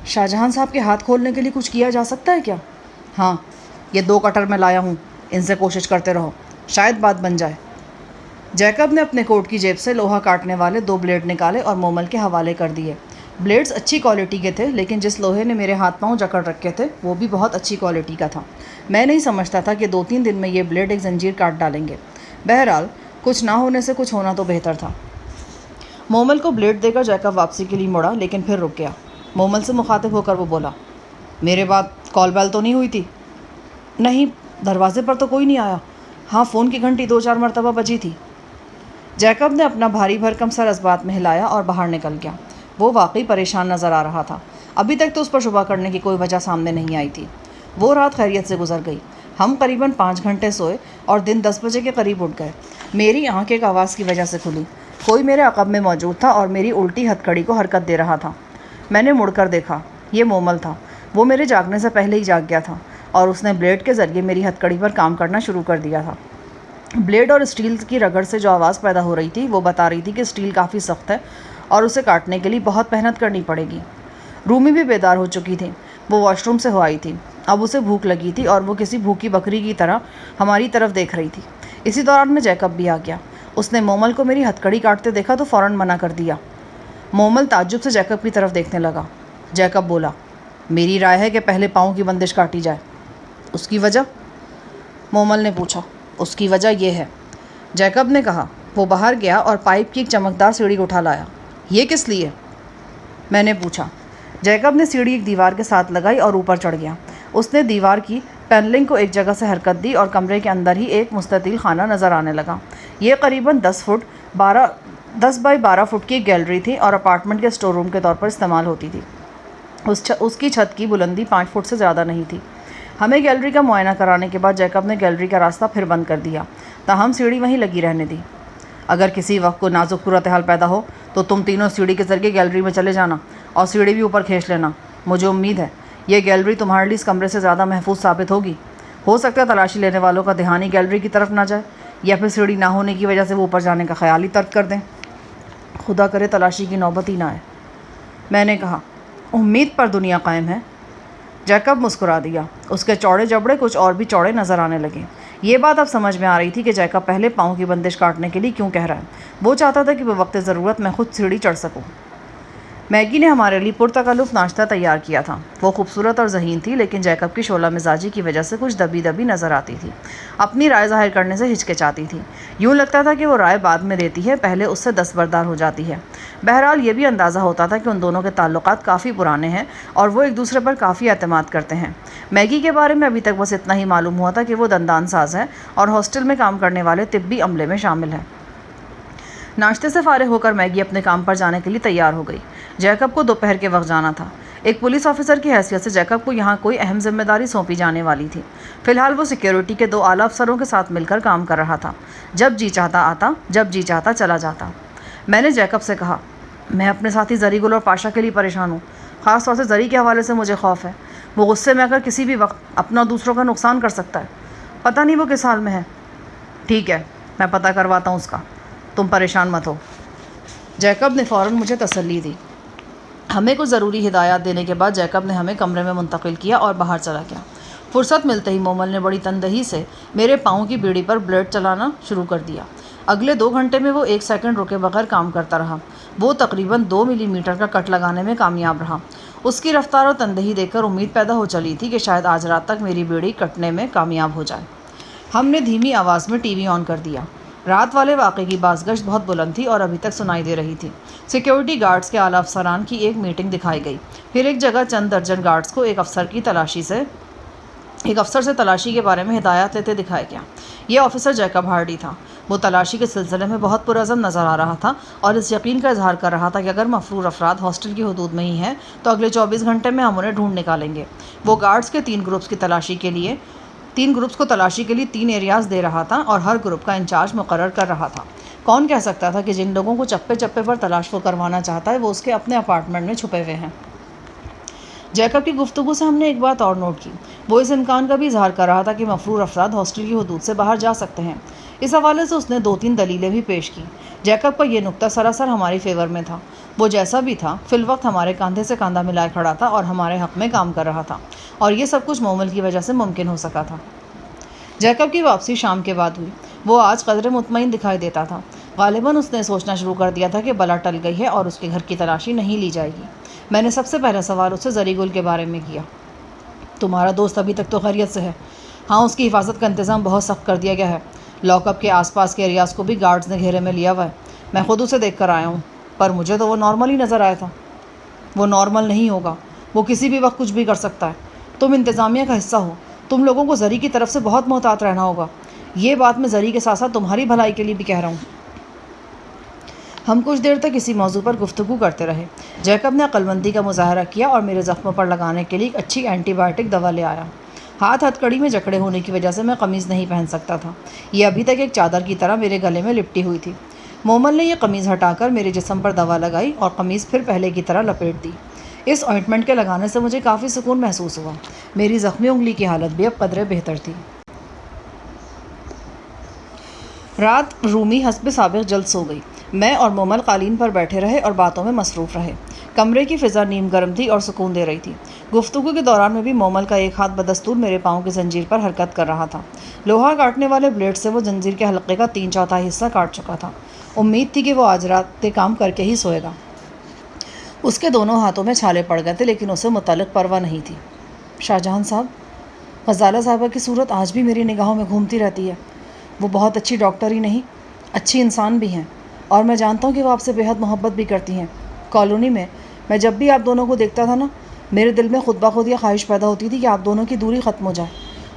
Speaker 1: شاہ جہان صاحب کے ہاتھ کھولنے کے لیے کچھ کیا جا سکتا ہے کیا؟ ہاں، یہ 2 کٹر میں لایا ہوں، ان سے کوشش کرتے رہو، شاید بات بن جائے۔ جیکب نے اپنے کوٹ کی جیب سے لوہا کاٹنے والے 2 بلیڈ نکالے اور مومل کے حوالے کر دیے۔ بلیڈز اچھی کوالٹی کے تھے، لیکن جس لوہے نے میرے ہاتھ پاؤں جکڑ رکھے تھے وہ بھی بہت اچھی کوالٹی کا تھا۔ میں نہیں سمجھتا تھا کہ 2-3 دن میں یہ بلیڈ ایک زنجیر کاٹ ڈالیں گے۔ بہرحال کچھ نہ ہونے سے کچھ ہونا تو بہتر تھا۔ مومل کو بلیڈ دے کر جیکب واپسی کے لیے مڑا، لیکن پھر رک گیا۔ مومل سے مخاطب ہو کر وہ بولا، میرے بعد کال بیل تو نہیں ہوئی تھی؟ نہیں، دروازے پر تو کوئی نہیں آیا۔ ہاں، فون کی گھنٹی 2-4 مرتبہ بجی تھی۔ جیکب نے اپنا بھاری بھرکم سر اس بات میں ہلایا اور باہر نکل گیا۔ وہ واقعی پریشان نظر آ رہا تھا۔ ابھی تک تو اس پر شبہ کرنے کی کوئی وجہ سامنے نہیں آئی تھی۔ وہ رات خیریت سے گزر گئی۔ ہم قریباً 5 گھنٹے سوئے اور دن 10 بجے کے قریب اٹھ گئے۔ میری آنکھ ایک آواز کی وجہ سے کھلی۔ کوئی میرے عقب میں موجود تھا اور میری الٹی ہتھ کڑی کو حرکت دے رہا تھا۔ میں نے مڑ کر دیکھا، یہ مومل تھا۔ وہ میرے جاگنے سے پہلے ہی جاگ گیا تھا اور اس نے بلیڈ کے ذریعے میری ہتھ کڑی پر کام کرنا شروع کر دیا تھا۔ بلیڈ اور اسٹیل کی رگڑ سے جو آواز پیدا ہو رہی تھی وہ بتا رہی تھی کہ اسٹیل کافی سخت ہے اور اسے کاٹنے کے لیے بہت محنت کرنی پڑے گی۔ رومی بھی بیدار ہو چکی تھی۔ وہ واش روم سے ہو آئی تھی۔ اب اسے بھوک لگی تھی اور وہ کسی بھوکی بکری کی طرح ہماری طرف دیکھ رہی تھی۔ اسی دوران میں جیکب بھی آ گیا۔ اس نے مومل کو میری ہتھ کڑی کاٹتے دیکھا تو فوراً منع کر دیا۔ مومل تعجب سے جیکب کی طرف دیکھنے لگا۔ جیکب بولا، میری رائے ہے کہ پہلے پاؤں کی بندش کاٹی جائے۔ اس کی وجہ؟ مومل نے پوچھا۔ اس کی وجہ یہ ہے، جیکب نے کہا۔ وہ باہر گیا اور پائپ کی ایک چمکدار سیڑھی اٹھا لایا۔ یہ کس لیے؟ میں نے پوچھا۔ جیکب نے سیڑھی ایک دیوار کے ساتھ لگائی اور اوپر چڑھ گیا۔ اس نے دیوار کی پینلنگ کو ایک جگہ سے حرکت دی اور کمرے کے اندر ہی ایک مستطیل خانہ نظر آنے لگا۔ یہ قریباً 10 بائی 12 فٹ کی گیلری تھی اور اپارٹمنٹ کے اسٹور روم کے طور پر استعمال ہوتی تھی۔ اس کی چھت کی بلندی 5 فٹ سے زیادہ نہیں تھی۔ ہمیں گیلری کا معائنہ کرانے کے بعد جیکب نے گیلری کا راستہ پھر بند کر دیا، تاہم سیڑھی وہیں لگی رہنے دی۔ اگر کسی وقت کوئی نازک صورتحال پیدا ہو تو تم تینوں سیڑھی کے ذریعے گیلری میں چلے جانا اور سیڑھی بھی اوپر کھینچ لینا۔ مجھے امید ہے یہ گیلری تمہارے لیے اس کمرے سے زیادہ محفوظ ثابت ہوگی۔ ہو سکتا ہے تلاشی لینے والوں کا دھیان ہی گیلری کی طرف نہ جائے، یا پھر سیڑھی نہ ہونے کی وجہ سے وہ اوپر جانے کا خیال ہی ترک کر دیں۔ خدا کرے تلاشی کی نوبت ہی نہ آئے۔ میں نے کہا، امید پر دنیا قائم ہے۔ جیکب مسکرا دیا۔ اس کے چوڑے جبڑے کچھ اور بھی چوڑے نظر آنے لگے۔ یہ بات اب سمجھ میں آ رہی تھی کہ جیکب پہلے پاؤں کی بندش کاٹنے کے لیے کیوں کہہ رہا ہے۔ وہ چاہتا تھا کہ بوقت ضرورت میں خود سیڑھی چڑھ سکوں۔ میگی نے ہمارے لیے پرتکلف ناشتہ تیار کیا تھا۔ وہ خوبصورت اور ذہین تھی، لیکن جیکب کی شعلہ مزاجی کی وجہ سے کچھ دبی دبی نظر آتی تھی۔ اپنی رائے ظاہر کرنے سے ہچکچاتی تھی۔ یوں لگتا تھا کہ وہ رائے بعد میں دیتی ہے، پہلے اس سے دستبردار ہو جاتی ہے۔ بہرحال یہ بھی اندازہ ہوتا تھا کہ ان دونوں کے تعلقات کافی پرانے ہیں اور وہ ایک دوسرے پر کافی اعتماد کرتے ہیں۔ میگی کے بارے میں ابھی تک بس اتنا ہی معلوم ہوا تھا کہ وہ دندان ساز ہے اور ہاسٹل میں کام کرنے والے طبی عملے میں شامل ہے۔ ناشتے سے فارغ ہو کر میگی اپنے کام پر جانے کے لیے تیار ہو گئی۔ جیکب کو دوپہر کے وقت جانا تھا۔ ایک پولیس آفیسر کی حیثیت سے جیکب کو یہاں کوئی اہم ذمہ داری سونپی جانے والی تھی۔ فی الحال وہ سیکیورٹی کے 2 اعلیٰ افسروں کے ساتھ مل کر کام کر رہا تھا۔ جب جی چاہتا آتا، جب جی چاہتا چلا جاتا۔ میں نے جیکب سے کہا، میں اپنے ساتھی زری گل اور پاشا کے لیے پریشان ہوں۔ خاص طور سے زری کے حوالے سے مجھے خوف ہے۔ وہ غصے میں اگر کسی بھی وقت اپنا دوسروں کا نقصان کر سکتا ہے۔ پتہ نہیں وہ کس حال میں ہے۔ ٹھیک ہے، میں پتہ کرواتا ہوں اس کا، تم پریشان مت ہو۔ جیکب نے فوراً مجھے تسلی دی۔ ہمیں کچھ ضروری ہدایات دینے کے بعد جیکب نے ہمیں کمرے میں منتقل کیا اور باہر چلا گیا۔ فرصت ملتے ہی مومل نے بڑی تندہی سے میرے پاؤں کی بیڑی پر بلیڈ چلانا شروع کر دیا۔ اگلے 2 گھنٹے میں وہ 1 سیکنڈ رکے بغیر کام کرتا رہا۔ وہ تقریباً 2 ملی میٹر کا کٹ لگانے میں کامیاب رہا۔ اس کی رفتار اور تندہی دیکھ کر امید پیدا ہو چلی تھی کہ شاید آج رات تک میری بیڑی کٹنے میں کامیاب ہو جائے۔ ہم نے دھیمی آواز میں ٹی وی آن کر دیا۔ رات والے واقعے کی بازگشت بہت بلند تھی اور ابھی تک سنائی دے رہی تھی۔ سیکیورٹی گارڈز کے اعلیٰ افسران کی ایک میٹنگ دکھائی گئی۔ پھر ایک جگہ چند درجن گارڈز کو ایک افسر سے تلاشی کے بارے میں ہدایات لیتے دکھایا گیا۔ یہ آفیسر جیکب ہارڈی تھا۔ وہ تلاشی کے سلسلے میں بہت پرعزم نظر آ رہا تھا اور اس یقین کا اظہار کر رہا تھا کہ اگر مفرور افراد ہاسٹل کی حدود میں ہی ہیں تو اگلے 24 گھنٹے میں ہم انہیں ڈھونڈ نکالیں گے۔ وہ گارڈز کے 3 گروپس کو تلاشی کے لیے 3 ایریاز دے رہا تھا اور ہر گروپ کا انچارج مقرر کر رہا تھا۔ کون کہہ سکتا تھا کہ جن لوگوں کو چپے چپے پر تلاش وہ کروانا چاہتا ہے وہ اس کے اپنے اپارٹمنٹ میں چھپے ہوئے ہیں۔ جیکب کی گفتگو سے ہم نے ایک بات اور نوٹ کی۔ وہ اس امکان کا بھی اظہار کر رہا تھا کہ مفرور افراد ہاسٹل کی حدود سے باہر جا سکتے ہیں۔ اس حوالے سے اس نے 2-3 دلیلیں بھی پیش کی۔ جیکب کا یہ نکتہ سراسر ہماری فیور میں تھا۔ وہ جیسا بھی تھا، فی الوقت ہمارے کاندھے سے کاندھا ملائے کھڑا تھا اور ہمارے حق میں کام کر رہا تھا، اور یہ سب کچھ مومل کی وجہ سے ممکن ہو سکا تھا۔ جیکب کی واپسی شام کے بعد ہوئی۔ وہ آج قدرے مطمئن دکھائی دیتا تھا۔ غالباً اس نے سوچنا شروع کر دیا تھا کہ بلا ٹل گئی ہے اور اس کے گھر کی تلاشی نہیں لی جائے گی۔ میں نے سب سے پہلا سوال اس سے زری گل کے بارے میں کیا۔ تمہارا دوست ابھی تک تو خیریت سے ہے؟ ہاں، اس کی حفاظت کا انتظام بہت سخت کر دیا گیا ہے۔ لاک اپ کے آس پاس کے ایریاز کو بھی گارڈز نے گھیرے میں لیا ہوا ہے۔ میں خود اسے دیکھ کر آیا ہوں، پر مجھے تو وہ نارمل ہی نظر آیا تھا۔ وہ نارمل نہیں ہوگا، وہ کسی بھی وقت کچھ بھی کر سکتا ہے۔ تم انتظامیہ کا حصہ ہو، تم لوگوں کو زری کی طرف سے بہت محتاط رہنا ہوگا۔ یہ بات میں زری کے ساتھ ساتھ تمہاری بھلائی کے لیے بھی کہہ رہا ہوں۔ ہم کچھ دیر تک اسی موضوع پر گفتگو کرتے رہے۔ جیکب نے عقل مندی کا مظاہرہ کیا اور میرے زخموں پر لگانے کے لیے ایک اچھی اینٹی بائیوٹک دوا لے آیا۔ ہاتھ ہتھکڑی میں جکڑے ہونے کی وجہ سے میں قمیض نہیں پہن سکتا تھا۔ یہ ابھی تک ایک چادر کی طرح میرے گلے میں لپٹی ہوئی تھی۔ مومل نے یہ قمیض ہٹا کر میرے جسم پر دوا لگائی اور قمیض پھر پہلے کی طرح لپیٹ دی۔ اس آئنٹمنٹ کے لگانے سے مجھے کافی سکون محسوس ہوا۔ میری زخمی انگلی کی حالت بھی اب قدرے بہتر تھی۔ رات رومی حسب سابق جلد سو گئی۔ میں اور مومل قالین پر بیٹھے رہے اور باتوں میں مصروف رہے۔ کمرے کی فضا نیم گرم تھی اور سکون دے رہی تھی۔ گفتگو کے دوران میں بھی مومل کا ایک ہاتھ بدستور میرے پاؤں کی زنجیر پر حرکت کر رہا تھا۔ لوہا کاٹنے والے بلیڈ سے وہ زنجیر کے حلقے کا 3/4 حصہ کاٹ چکا تھا۔ امید تھی کہ وہ آج رات کام کر کے ہی سوئے گا۔ اس کے دونوں ہاتھوں میں چھالے پڑ گئے تھے، لیکن اسے متعلق پرواہ نہیں تھی۔ شاہ جہاں صاحب، غزالہ صاحبہ کی صورت آج بھی میری نگاہوں میں گھومتی رہتی ہے۔ وہ بہت اچھی ڈاکٹر ہی نہیں، اچھی انسان بھی ہیں، اور میں جانتا ہوں کہ وہ آپ سے بے حد محبت بھی کرتی ہیں۔ کالونی میں جب بھی آپ دونوں کو دیکھتا تھا نا، میرے دل میں خود بخود یہ خواہش پیدا ہوتی تھی کہ آپ دونوں کی دوری ختم ہو جائے۔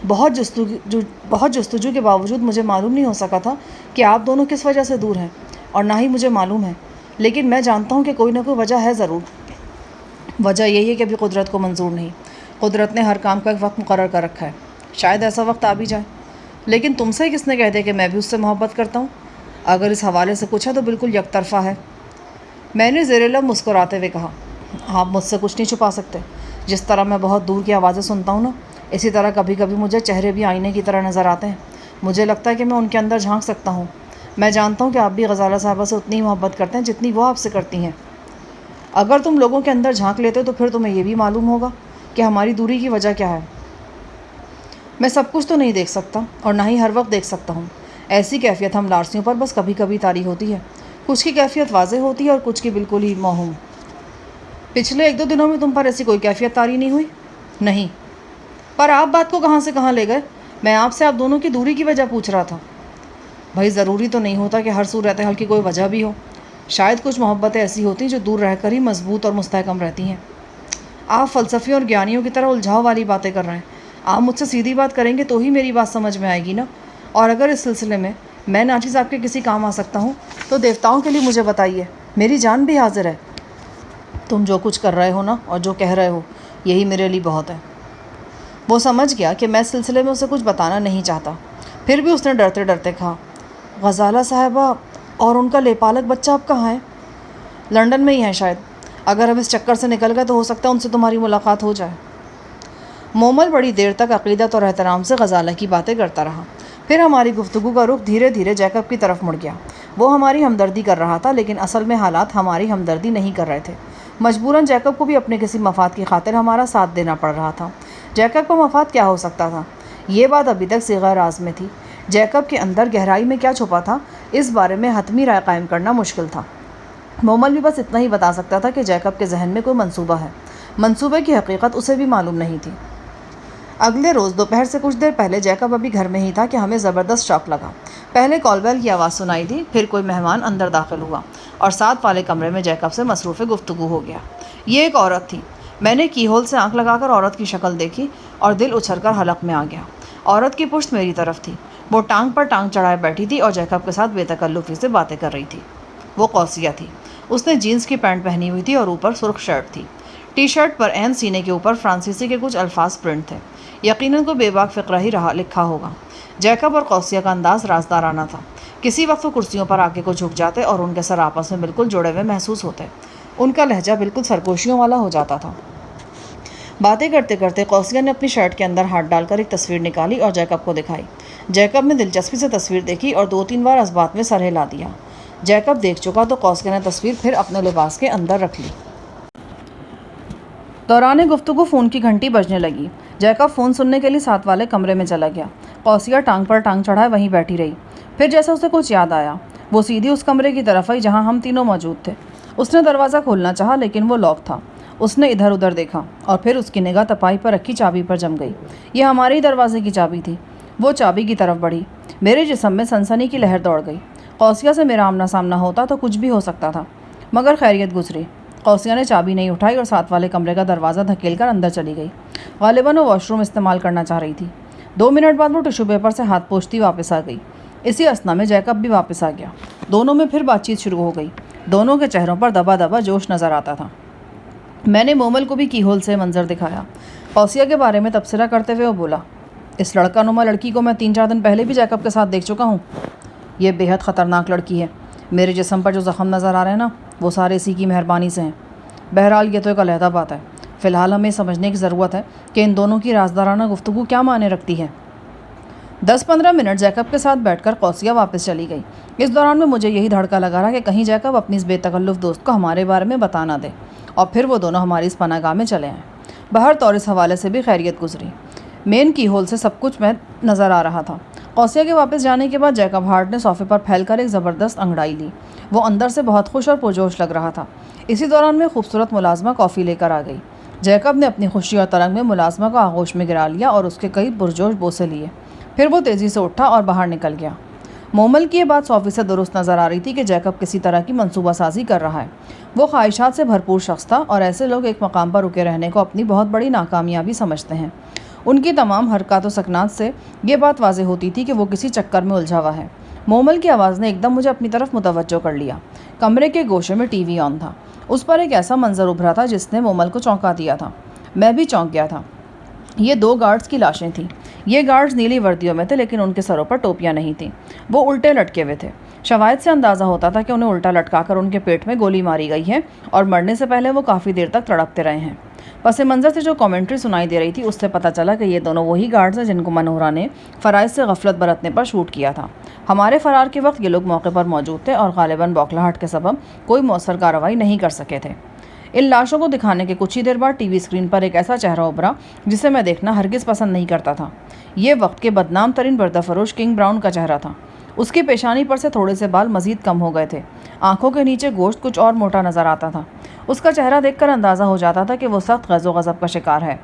Speaker 1: بہت جستجو کے باوجود مجھے معلوم نہیں ہو سکا تھا کہ آپ دونوں کس وجہ سے دور ہیں، اور نہ ہی مجھے معلوم ہے، لیکن میں جانتا ہوں کہ کوئی نہ کوئی وجہ ہے ضرور۔ وجہ یہی ہے کہ ابھی قدرت کو منظور نہیں۔ قدرت نے ہر کام کا ایک وقت مقرر کر رکھا ہے، شاید ایسا وقت آ بھی جائے۔ لیکن تم سے کس نے کہہ دیا کہ میں بھی اس سے محبت کرتا ہوں؟ اگر اس حوالے سے کچھ ہے تو بالکل یک طرفہ ہے۔ میں نے زیر لب مسکراتے ہوئے کہا، آپ مجھ سے کچھ نہیں چھپا سکتے۔ جس طرح میں بہت دور کی آوازیں سنتا ہوں نا، اسی طرح کبھی کبھی مجھے چہرے بھی آئینے کی طرح نظر آتے ہیں۔ مجھے لگتا ہے کہ میں ان کے اندر جھانک سکتا ہوں۔ میں جانتا ہوں کہ آپ بھی غزالہ صاحبہ سے اتنی محبت کرتے ہیں جتنی وہ آپ سے کرتی ہیں۔ اگر تم لوگوں کے اندر جھانک لیتے تو پھر تمہیں یہ بھی معلوم ہوگا کہ ہماری دوری کی وجہ کیا ہے۔ میں سب کچھ تو نہیں دیکھ سکتا اور نہ ہی ہر وقت دیکھ سکتا ہوں۔ ایسی کیفیت ہم لارسیوں پر بس کبھی کبھی طاری ہوتی ہے۔ کچھ کی کیفیت واضح ہوتی ہے اور کچھ کی بالکل ہی موہوم۔ پچھلے 1-2 دنوں میں تم پر ایسی کوئی کیفیت طاری نہیں ہوئی؟ نہیں۔ پر آپ بات کو کہاں سے کہاں لے گئے؟ میں آپ سے آپ دونوں کی دوری کی وجہ پوچھ رہا تھا۔ بھائی ضروری تو نہیں ہوتا کہ ہر صورتحال کی کوئی وجہ بھی ہو۔ شاید کچھ محبتیں ایسی ہوتی ہیں جو دور رہ کر ہی مضبوط اور مستحکم رہتی ہیں۔ آپ فلسفیوں اور گیانیوں کی طرح الجھاؤ والی باتیں کر رہے ہیں۔ آپ مجھ سے سیدھی بات کریں گے تو ہی میری بات سمجھ میں آئے گی نا۔ اور اگر اس سلسلے میں ناچیز آپ کے کسی کام آ سکتا ہوں تو دیوتاؤں کے لیے مجھے بتائیے، میری جان بھی حاضر ہے۔ تم جو کچھ کر رہے ہو نا اور جو کہہ رہے ہو یہی میرے لیے بہت ہے۔ وہ سمجھ گیا کہ میں اس سلسلے میں اسے کچھ بتانا نہیں چاہتا، پھر بھی اس نے ڈرتے ڈرتے کہا، غزالہ صاحبہ اور ان کا لیپالک بچہ اب کہاں ہے؟ لندن میں ہی ہیں شاید۔ اگر ہم اس چکر سے نکل گئے تو ہو سکتا ہے ان سے تمہاری ملاقات ہو جائے۔ مومل بڑی دیر تک عقیدت اور احترام سے غزالہ کی باتیں کرتا رہا، پھر ہماری گفتگو کا رخ دھیرے دھیرے جیکب کی طرف مڑ گیا۔ وہ ہماری ہمدردی کر رہا تھا لیکن اصل میں حالات ہماری ہمدردی نہیں کر رہے تھے۔ مجبوراً جیکب کو بھی اپنے کسی مفاد کی خاطر ہمارا ساتھ دینا پڑ رہا تھا۔ جیکب کا مفاد کیا ہو سکتا تھا؟ یہ بات ابھی تک صیغہ راز میں تھی۔ جیکب کے اندر گہرائی میں کیا چھپا تھا اس بارے میں حتمی رائے قائم کرنا مشکل تھا۔ مومل بھی بس اتنا ہی بتا سکتا تھا کہ جیکب کے ذہن میں کوئی منصوبہ ہے۔ منصوبے کی حقیقت اسے بھی معلوم نہیں تھی۔ اگلے روز دوپہر سے کچھ دیر پہلے جیکب ابھی گھر میں ہی تھا کہ ہمیں زبردست شوق لگا۔ پہلے کال بیل کی آواز سنائی دی، پھر کوئی مہمان اندر داخل ہوا اور ساتھ والے کمرے میں جیکب سے مصروف گفتگو ہو گیا۔ یہ ایک عورت تھی۔ میں نے کی ہول سے آنکھ لگا کر عورت کی شکل دیکھی اور دل اچھل کر حلق میں آ گیا۔ عورت کی پشت میری طرف تھی۔ وہ ٹانگ پر ٹانگ چڑھائے بیٹھی تھی اور جیکب کے ساتھ بے تکلفی سے باتیں کر رہی تھی۔ وہ قوسیہ تھی۔ اس نے جینس کی پینٹ پہنی ہوئی تھی اور اوپر سرخ شرٹ تھی۔ ٹی شرٹ پر عین سینے کے اوپر فرانسیسی کے کچھ الفاظ پرنٹ تھے۔ یقیناً کوئی بے باک فقرہ ہی لکھا ہوگا۔ جیکب اور قوسیہ کا انداز رازدارانہ تھا۔ کسی وقت وہ کرسیوں پر آ کے کو جھک جاتے اور ان کے سر آپس میں بالکل جڑے ہوئے محسوس ہوتے۔ ان کا لہجہ بالکل سرگوشیوں والا ہو جاتا تھا۔ باتیں کرتے کرتے قوسیہ نے اپنی شرٹ کے اندر ہاتھ ڈال کر ایک تصویر نکالی اور جیکب کو دکھائی۔ جیکب نے دلچسپی سے تصویر دیکھی اور 2-3 بار اس بات میں سر ہلا دیا۔ جیکب دیکھ چکا تو قوسیہ نے تصویر پھر اپنے لباس کے اندر رکھ لی۔ دوران گفتگو فون کی گھنٹی بجنے لگی۔ جیکب فون سننے کے لیے ساتھ والے کمرے میں چلا گیا۔ قوسیہ ٹانگ پر ٹانگ چڑھائے وہیں بیٹھی رہی۔ پھر جیسے اسے کچھ یاد آیا وہ سیدھی اس کمرے کی طرف آئی جہاں ہم تینوں موجود تھے۔ اس نے دروازہ کھولنا چاہا لیکن وہ لاک تھا۔ اس نے ادھر ادھر دیکھا اور پھر اس کی نگاہ تپائی پر رکھی چابی پر جم گئی۔ یہ ہمارے دروازے کی چابی تھی۔ وہ چابی کی طرف بڑھی۔ میرے جسم میں سنسنی کی لہر دوڑ گئی۔ قوسیہ سے میرا آمنا سامنا ہوتا تو کچھ بھی ہو سکتا تھا، مگر خیریت گزری۔ قوسیہ نے چابی نہیں اٹھائی اور ساتھ والے کمرے کا دروازہ دھکیل کر اندر چلی گئی۔ غالباً وہ واش روم استعمال کرنا چاہ رہی تھی۔ 2 منٹ بعد وہ ٹشو پیپر سے ہاتھ پوچھتی واپس آ گئی۔ اسی اثنا میں جیکب بھی واپس آ گیا۔ دونوں میں پھر بات چیت شروع ہو گئی۔ دونوں کے چہروں پر دبا دبا جوش نظر آتا تھا۔ میں نے مومل کو بھی کی ہول سے منظر دکھایا۔ قوسیہ کے بارے میں تبصرہ کرتے ہوئے وہ بولا، اس لڑکا نما لڑکی کو میں 3-4 دن پہلے بھی جیکب کے ساتھ دیکھ چکا ہوں۔ یہ بے حد خطرناک لڑکی ہے۔ میرے جسم پر جو زخم نظر آ رہے ہیں نا وہ سارے اسی کی مہربانی سے ہیں۔ بہرحال یہ تو ایک علیحدہ بات ہے۔ فی الحال ہمیں سمجھنے کی ضرورت ہے کہ ان دونوں کی رازدارانہ گفتگو کیا معنی رکھتی ہے۔ 10-15 منٹ جیکب کے ساتھ بیٹھ کر قوسیہ واپس چلی گئی۔ اس دوران میں مجھے یہی دھڑکا لگا رہا کہ کہیں جیکب اپنی اس بے تکلف دوست کو ہمارے بارے میں بتا نہ دے اور پھر وہ دونوں ہماری اس پناہ گاہ میں چلے آئیں۔ بہر طور اس حوالے سے بھی خیریت گزری۔ مین کی ہول سے سب کچھ میں نظر آ رہا تھا۔ قوسیہ کے واپس جانے کے بعد جیکب ہارٹ نے صوفے پر پھیل کر ایک زبردست انگڑائی لی۔ وہ اندر سے بہت خوش اور پرجوش لگ رہا تھا۔ اسی دوران میں خوبصورت ملازمہ کافی لے کر آ گئی۔ جیکب نے اپنی خوشی اور ترنگ میں ملازمہ کو آغوش میں گرا لیا اور اس کے کئی پرجوش بوسے لیے۔ پھر وہ تیزی سے اٹھا اور باہر نکل گیا۔ مومل کی یہ بات 100% درست نظر آ رہی تھی کہ جیکب کسی طرح کی منصوبہ سازی کر رہا ہے۔ وہ خواہشات سے بھرپور شخص تھا اور ایسے لوگ ایک مقام پر رکے رہنے کو اپنی بہت بڑی ناکامیابی سمجھتے ہیں۔ ان کی تمام حرکات و سکنات سے یہ بات واضح ہوتی تھی کہ وہ کسی چکر میں الجھا ہوا ہے۔ مومل کی آواز نے ایک دم مجھے اپنی طرف متوجہ کر لیا۔ کمرے کے گوشے میں ٹی وی آن تھا۔ اس پر ایک ایسا منظر ابھرا تھا جس نے مومل کو چونکا دیا تھا۔ میں بھی چونک گیا تھا۔ یہ 2 گارڈز کی لاشیں تھیں۔ یہ گارڈز نیلی وردیوں میں تھے لیکن ان کے سروں پر ٹوپیاں نہیں تھیں۔ وہ الٹے لٹکے ہوئے تھے۔ شواہد سے اندازہ ہوتا تھا کہ انہیں الٹا لٹکا کر ان کے پیٹ میں گولی ماری گئی ہے اور مرنے سے پہلے وہ کافی دیر تک تڑپتے رہے ہیں۔ پس منظر سے جو کامنٹری سنائی دے رہی تھی اس سے پتہ چلا کہ یہ دونوں وہی گارڈز ہیں جن کو منورہ نے فرائض سے غفلت برتنے پر شوٹ کیا تھا۔ ہمارے فرار کے وقت یہ لوگ موقع پر موجود تھے اور غالباً بوکھلاہٹ کے سبب کوئی مؤثر کارروائی نہیں کر سکے تھے۔ ان لاشوں کو دکھانے کے کچھ ہی دیر بعد ٹی وی اسکرین پر ایک ایسا چہرہ ابھرا جسے میں دیکھنا ہرگز پسند نہیں کرتا تھا۔ یہ وقت کے بدنام ترین بردہ فروش کنگ براؤن کا چہرہ تھا۔ اس کی پیشانی پر سے تھوڑے سے بال مزید کم ہو گئے تھے، آنکھوں کے نیچے گوشت کچھ اور موٹا نظر آتا تھا۔ اس کا چہرہ دیکھ کر اندازہ ہو جاتا تھا کہ وہ سخت غیظ و غضب کا شکار ہے۔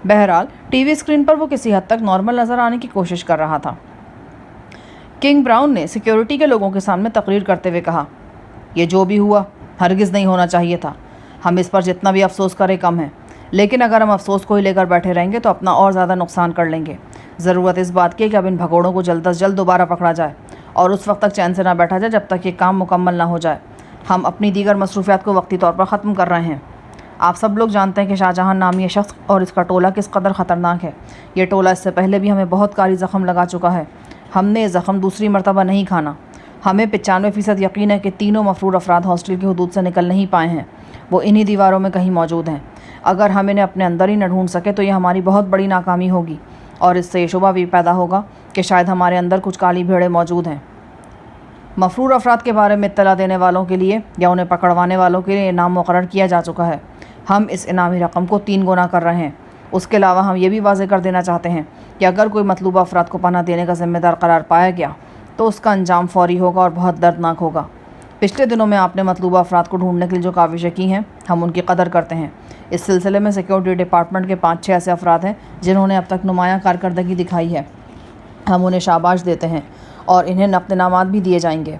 Speaker 1: بہرحال ٹی وی اسکرین پر وہ کسی حد تک نارمل نظر آنے کی کوشش کر رہا تھا۔ کنگ براؤن نے سیکیورٹی کے لوگوں کے سامنے تقریر کرتے ہوئے کہا، یہ جو بھی ہوا ہرگز نہیں ہونا چاہیے تھا۔ ہم اس پر جتنا بھی افسوس کریں کم ہے، لیکن اگر ہم افسوس کو ہی لے کر بیٹھے رہیں گے تو اپنا اور زیادہ نقصان کر لیں گے۔ ضرورت اس بات کی ہے کہ اب ان بھگوڑوں کو جلد از جلد دوبارہ پکڑا جائے اور اس وقت تک چین سے نہ بیٹھا جائے جب تک یہ کام مکمل نہ ہو جائے۔ ہم اپنی دیگر مصروفیات کو وقتی طور پر ختم کر رہے ہیں۔ آپ سب لوگ جانتے ہیں کہ شاہ جہاں نامی یہ شخص اور اس کا ٹولہ کس قدر خطرناک ہے۔ یہ ٹولہ اس سے پہلے بھی ہمیں بہت کاری زخم لگا چکا ہے۔ ہم نے یہ زخم دوسری مرتبہ نہیں کھانا۔ ہمیں 95% یقین ہے کہ تینوں مفرور افراد ہاسٹل کی حدود سے نکل نہیں پائے ہیں۔ وہ انہی دیواروں میں کہیں موجود ہیں۔ اگر ہم انہیں اپنے اندر ہی نہ ڈھونڈ سکے تو یہ ہماری بہت بڑی ناکامی ہوگی، اور اس سے یہ شبہ بھی پیدا ہوگا کہ شاید ہمارے اندر کچھ کالی بھیڑیں موجود ہیں۔ مفرور افراد کے بارے میں اطلاع دینے والوں کے لیے یا انہیں پکڑوانے والوں کے لیے انعام مقرر کیا جا چکا ہے۔ ہم اس انعامی رقم کو 3 گنا کر رہے ہیں۔ اس کے علاوہ ہم یہ بھی واضح کر دینا چاہتے ہیں کہ اگر کوئی مطلوبہ افراد کو پناہ دینے کا ذمہ دار قرار پایا گیا تو اس کا انجام فوری ہوگا اور بہت دردناک ہوگا۔ پچھلے دنوں میں آپ نے مطلوبہ افراد کو ڈھونڈنے کے لیے جو کاوشیں کی ہیں، ہم ان کی قدر کرتے ہیں۔ اس سلسلے میں سیکیورٹی ڈپارٹمنٹ کے 5-6 ایسے افراد ہیں جنہوں نے اب تک نمایاں کارکردگی دکھائی ہے۔ ہم انہیں شاباش دیتے ہیں اور انہیں نقد انعامات بھی دیے جائیں گے۔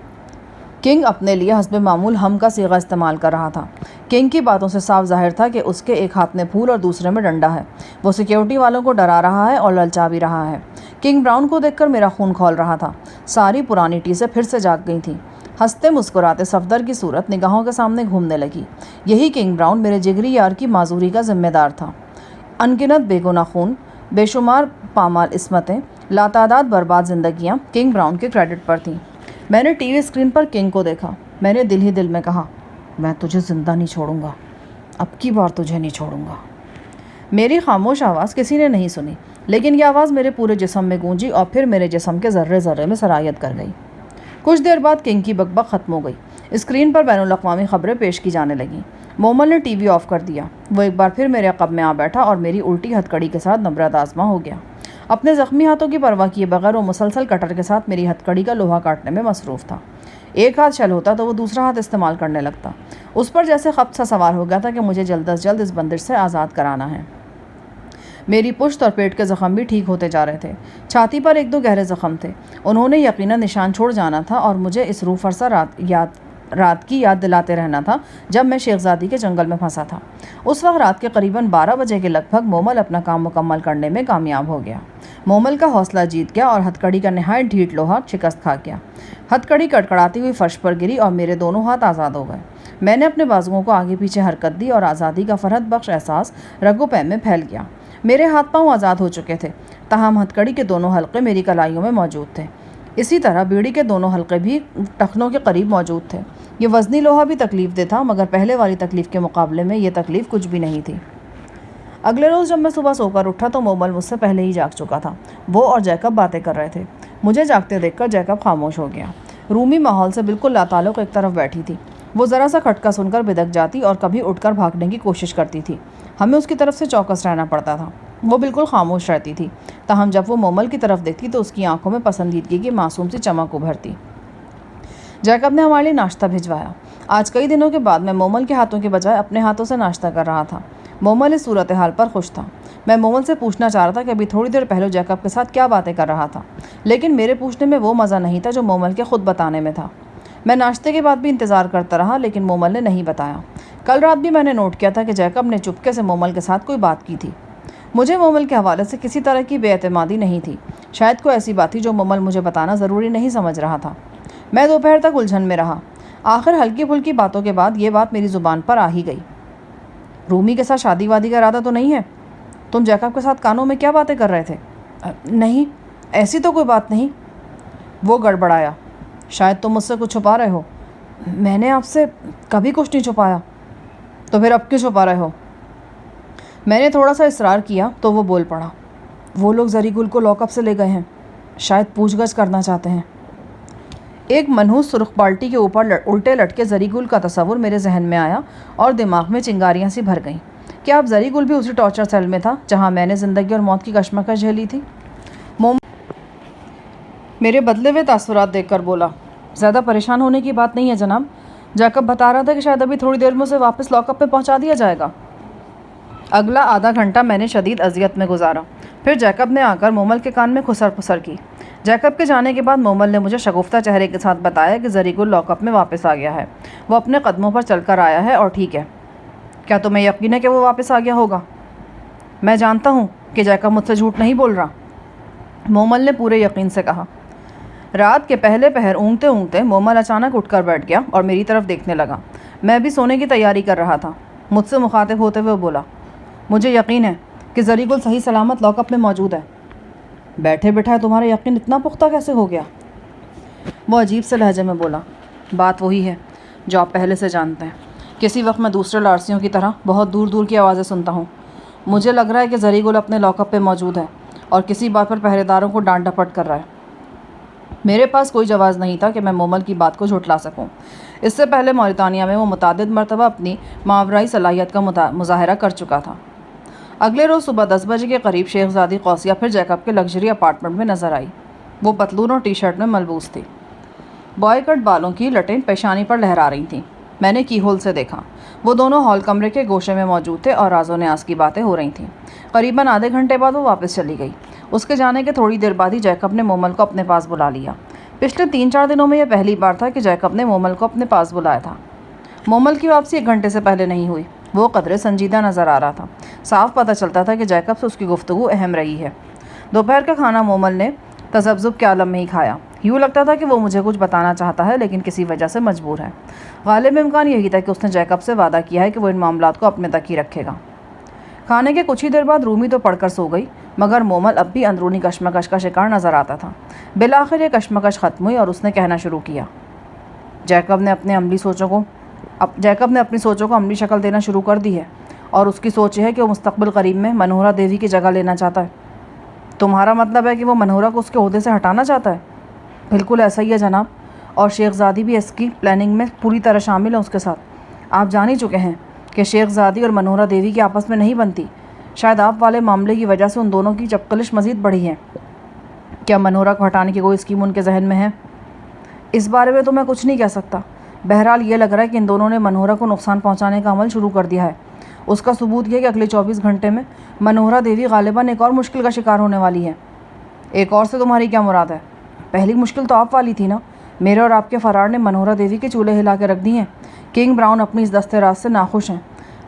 Speaker 1: کنگ اپنے لیے حسب معمول ہم کا صیغہ استعمال کر رہا تھا۔ کنگ کی باتوں سے صاف ظاہر تھا کہ اس کے ایک ہاتھ میں پھول اور دوسرے میں ڈنڈا ہے۔ وہ سیکیورٹی والوں کو ڈرا رہا ہے اور للچا بھی رہا ہے۔ کنگ براؤن کو دیکھ کر میرا خون کھول رہا تھا۔ ساری پرانی ٹیسیں پھر سے جاگ گئی تھیں۔ ہنستے مسکراتے صفدر کی صورت نگاہوں کے سامنے گھومنے لگی۔ یہی کنگ براؤن میرے جگری یار کی معذوری کا ذمہ دار تھا۔ انگنت بے گناہ خون، بے شمار پامال عصمتیں، لاتعداد برباد زندگیاں کنگ براؤن کے کریڈٹ پر تھیں۔ میں نے ٹی وی اسکرین پر کنگ کو دیکھا۔ میں نے دل ہی دل میں کہا، میں تجھے زندہ نہیں چھوڑوں گا، اب کی بار تجھے نہیں چھوڑوں گا۔ میری خاموش آواز کسی نے نہیں سنی، لیکن یہ آواز میرے پورے جسم میں گونجی اور پھر میرے جسم کے ذرے ذرے میں سرایت کر گئی۔ کچھ دیر بعد کنگ کی بک ختم ہو گئی۔ اسکرین پر بین الاقوامی خبریں پیش کی جانے لگیں۔ مومل نے ٹی وی آف کر دیا۔ وہ ایک بار پھر میرے عقب میں آ بیٹھا اور میری الٹی ہتھ کڑی کے ساتھ نبرد آزما ہو گیا۔ اپنے زخمی ہاتھوں کی پرواہ کیے بغیر وہ مسلسل کٹر کے ساتھ میری ہتھ کڑی کا لوہا کاٹنے میں مصروف تھا۔ ایک ہاتھ شل ہوتا تو وہ دوسرا ہاتھ استعمال کرنے لگتا۔ اس پر جیسے خبط سا سوار ہو گیا تھا کہ مجھے جلد از جلد اس بندش سے آزاد کرانا ہے۔ میری پشت اور پیٹ کے زخم بھی ٹھیک ہوتے جا رہے تھے۔ چھاتی پر 1-2 گہرے زخم تھے۔ انہوں نے یقیناً نشان چھوڑ جانا تھا اور مجھے اس روح فرسہ رات کی یاد دلاتے رہنا تھا جب میں شیخ زادی کے جنگل میں پھنسا تھا۔ اس وقت رات کے قریباً 12 بجے کے لگ بھگ مومل اپنا کام مکمل کرنے میں کامیاب ہو گیا۔ مومل کا حوصلہ جیت گیا اور ہتھ کڑی کا نہایت ڈھیٹ لوہا شکست کھا گیا۔ ہتھ کڑی کڑکڑاتی ہوئی فرش پر گری اور میرے دونوں ہاتھ آزاد ہو گئے۔ میں نے اپنے بازوؤں کو آگے پیچھے حرکت دی اور آزادی کا فرحت بخش احساس رگو پے میں پھیل گیا۔ میرے ہاتھ پاؤں آزاد ہو چکے تھے، تاہم ہتھ کڑی کے دونوں حلقے میری کلائیوں میں موجود تھے۔ اسی طرح بیڑی کے دونوں حلقے بھی ٹخنوں کے قریب موجود تھے۔ یہ وزنی لوہا بھی تکلیف دہ تھا، مگر پہلے والی تکلیف کے مقابلے میں یہ تکلیف کچھ بھی نہیں تھی۔ اگلے روز جب میں صبح سو کر اٹھا تو مومل مجھ سے پہلے ہی جاگ چکا تھا۔ وہ اور جیکب باتیں کر رہے تھے۔ مجھے جاگتے دیکھ کر جیکب خاموش ہو گیا۔ رومی ماحول سے بالکل لاتعلق ایک طرف بیٹھی تھی۔ وہ ذرا سا کھٹکا سن کر بدک جاتی اور کبھی اٹھ کر بھاگنے کی کوشش کرتی تھی۔ ہمیں اس کی طرف سے چوکس رہنا پڑتا تھا۔ وہ بالکل خاموش رہتی تھی، تاہم جب وہ مومل کی طرف دیکھتی تو اس کی آنکھوں میں پسندیدگی کی معصوم سی چمک ابھرتی۔ جیکب نے ہمارے لیے ناشتہ بھجوایا۔ آج کئی دنوں کے بعد میں مومل کے ہاتھوں کے بجائے اپنے ہاتھوں سے ناشتہ کر رہا تھا۔ مومل اس صورتحال پر خوش تھا۔ میں مومل سے پوچھنا چاہ رہا تھا کہ ابھی تھوڑی دیر پہلے جیکب کے ساتھ کیا باتیں کر رہا تھا، لیکن میرے پوچھنے میں وہ مزہ نہیں تھا جو مومل کے خود بتانے میں تھا۔ میں ناشتے کے بعد بھی انتظار کرتا رہا، لیکن مومل نے نہیں بتایا۔ کل رات بھی میں نے نوٹ کیا تھا کہ جیکب نے چپکے سے مومل کے ساتھ کوئی بات کی تھی۔ مجھے مومل کے حوالے سے کسی طرح کی بے اعتمادی نہیں تھی۔ شاید کوئی ایسی بات تھی جو مومل مجھے بتانا ضروری نہیں سمجھ رہا تھا۔ میں دوپہر تک الجھن میں رہا۔ آخر ہلکی پھلکی باتوں کے بعد یہ بات میری زبان پر آ ہی گئی۔ رومی کے ساتھ شادی وادی کا ارادہ تو نہیں ہے؟ تم جیکب کے ساتھ کانوں میں کیا باتیں کر رہے تھے؟ نہیں، ایسی تو کوئی بات نہیں۔ وہ گڑبڑایا۔ شاید تم مجھ سے کچھ چھپا رہے ہو۔ میں نے آپ سے کبھی کچھ نہیں چھپایا۔ تو پھر اب کیوں چھپا رہے ہو؟ میں نے تھوڑا سا اصرار کیا تو وہ بول پڑا۔ وہ لوگ زری گل کو لاک اپ سے لے گئے ہیں، شاید پوچھ گچھ کرنا چاہتے ہیں۔ ایک منحوس سرخ بالٹی کے اوپر الٹے لٹکے زری گل کا تصور میرے ذہن میں آیا اور دماغ میں چنگاریاں سی بھر گئیں۔ کیا اب زری گل بھی اسی ٹارچر سیل میں تھا جہاں میں نے زندگی اور موت کی کشمکش جھیلی تھی؟ میرے بدلے ہوئے تاثرات دیکھ کر بولا، زیادہ پریشان ہونے کی بات نہیں ہے جناب، جیکب بتا رہا تھا کہ شاید ابھی تھوڑی دیر میں اسے واپس لاک اپ میں پہنچا دیا جائے گا۔ اگلا آدھا گھنٹہ میں نے شدید اذیت میں گزارا، پھر جیکب نے آ کر مومل کے کان میں خسر پھسر کی۔ جیکب کے جانے کے بعد مومل نے مجھے شگفتہ چہرے کے ساتھ بتایا کہ زری گل لاک اپ میں واپس آ گیا ہے، وہ اپنے قدموں پر چل کر آیا ہے اور ٹھیک ہے۔ کیا تمہیں یقین ہے کہ وہ واپس آ گیا ہوگا؟ میں جانتا ہوں کہ جیکب مجھ سے جھوٹ نہیں بول رہا، مومل نے پورے یقین سے کہا۔ رات کے پہلے پہر اونگتے اونگتے مومل اچانک اٹھ کر بیٹھ گیا اور میری طرف دیکھنے لگا۔ میں بھی سونے کی تیاری کر رہا تھا۔ مجھ سے مخاطب ہوتے ہوئے بولا، مجھے یقین ہے کہ زری گل صحیح سلامت لاک اپ میں موجود ہے۔ بیٹھے بٹھائے تمہارا یقین اتنا پختہ کیسے ہو گیا؟ وہ عجیب سے لہجے میں بولا، بات وہی ہے جو آپ پہلے سے جانتے ہیں۔ کسی وقت میں دوسرے لارسیوں کی طرح بہت دور دور کی آوازیں سنتا ہوں۔ مجھے لگ رہا ہے کہ زری گل اپنے لاک اپ پہ موجود ہے اور کسی بات پر پہرے داروں کو ڈانٹ ڈپٹ کر رہا ہے۔ میرے پاس کوئی جواز نہیں تھا کہ میں مومل کی بات کو جھٹلا سکوں۔ اس سے پہلے موریتانیہ میں وہ متعدد مرتبہ اپنی ماورائی صلاحیت کا مظاہرہ کر چکا تھا۔ اگلے روز صبح 10 بجے کے قریب شیخزادی قوسیہ پھر جیکب کے لگژری اپارٹمنٹ میں نظر آئی۔ وہ پتلون اور ٹی شرٹ میں ملبوس تھی۔ بوائے کٹ بالوں کی لٹیں پیشانی پر لہرا رہی تھیں۔ میں نے کی ہول سے دیکھا، وہ دونوں ہال کمرے کے گوشے میں موجود تھے اور راز و نیاز کی باتیں ہو رہی تھیں۔ قریباً آدھے گھنٹے بعد وہ واپس چلی گئی۔ اس کے جانے کے تھوڑی دیر بعد ہی جیکب نے مومل کو اپنے پاس بلا لیا۔ پچھلے 3-4 دنوں میں یہ پہلی بار تھا کہ جیکب نے مومل کو اپنے پاس بلایا تھا۔ مومل کی واپسی 1 گھنٹے سے پہلے نہیں ہوئی۔ وہ قدرے سنجیدہ نظر آ رہا تھا۔ صاف پتہ چلتا تھا کہ جیکب سے اس کی گفتگو اہم رہی ہے۔ دوپہر کا کھانا مومل نے تذبذب کے عالم میں ہی کھایا۔ یوں لگتا تھا کہ وہ مجھے کچھ بتانا چاہتا ہے لیکن کسی وجہ سے مجبور ہے۔ غالب امکان یہی تھا کہ اس نے جیکب سے وعدہ کیا ہے کہ وہ ان معاملات کو اپنے تک ہی رکھے گا۔ کھانے کے کچھ ہی دیر بعد رومی تو پڑھ کر سو گئی، مگر مومل اب بھی اندرونی کشمکش کا شکار نظر آتا تھا۔ بالآخر یہ کشمکش ختم ہوئی اور اس نے کہنا شروع کیا، جیکب نے اپنی سوچوں کو عملی شکل دینا شروع کر دی ہے اور اس کی سوچ یہ ہے کہ وہ مستقبل قریب میں منہورہ دیوی کی جگہ لینا چاہتا ہے۔ تمہارا مطلب ہے کہ وہ منہورہ کو اس کے عہدے سے ہٹانا چاہتا ہے؟ بالکل ایسا ہی ہے جناب، اور شیخزادی بھی اس کی پلاننگ میں پوری طرح شامل ہے اس کے ساتھ۔ آپ جان ہی چکے ہیں کہ شیخزادی اور منہورہ دیوی کی آپس میں نہیں بنتی۔ شاید آپ والے معاملے کی وجہ سے ان دونوں کی چپقلش مزید بڑھی ہے۔ کیا منہورہ کو ہٹانے کی کوئی اسکیم ان کے ذہن میں ہے؟ اس بارے میں تو میں کچھ نہیں کہہ سکتا۔ بہرحال یہ لگ رہا ہے کہ ان دونوں نے منہورہ کو نقصان پہنچانے کا عمل شروع کر دیا ہے۔ اس کا ثبوت یہ کہ اگلے 24 گھنٹے میں منہورہ دیوی غالباً ایک اور مشکل کا شکار ہونے والی ہے۔ ایک اور سے تمہاری کیا مراد ہے؟ پہلی مشکل تو آپ والی تھی نا۔ میرے اور آپ کے فرار نے منہورہ دیوی کے چولہے ہلا کے رکھ دی ہیں۔ کنگ براؤن اپنی اس دست راز سے ناخوش ہیں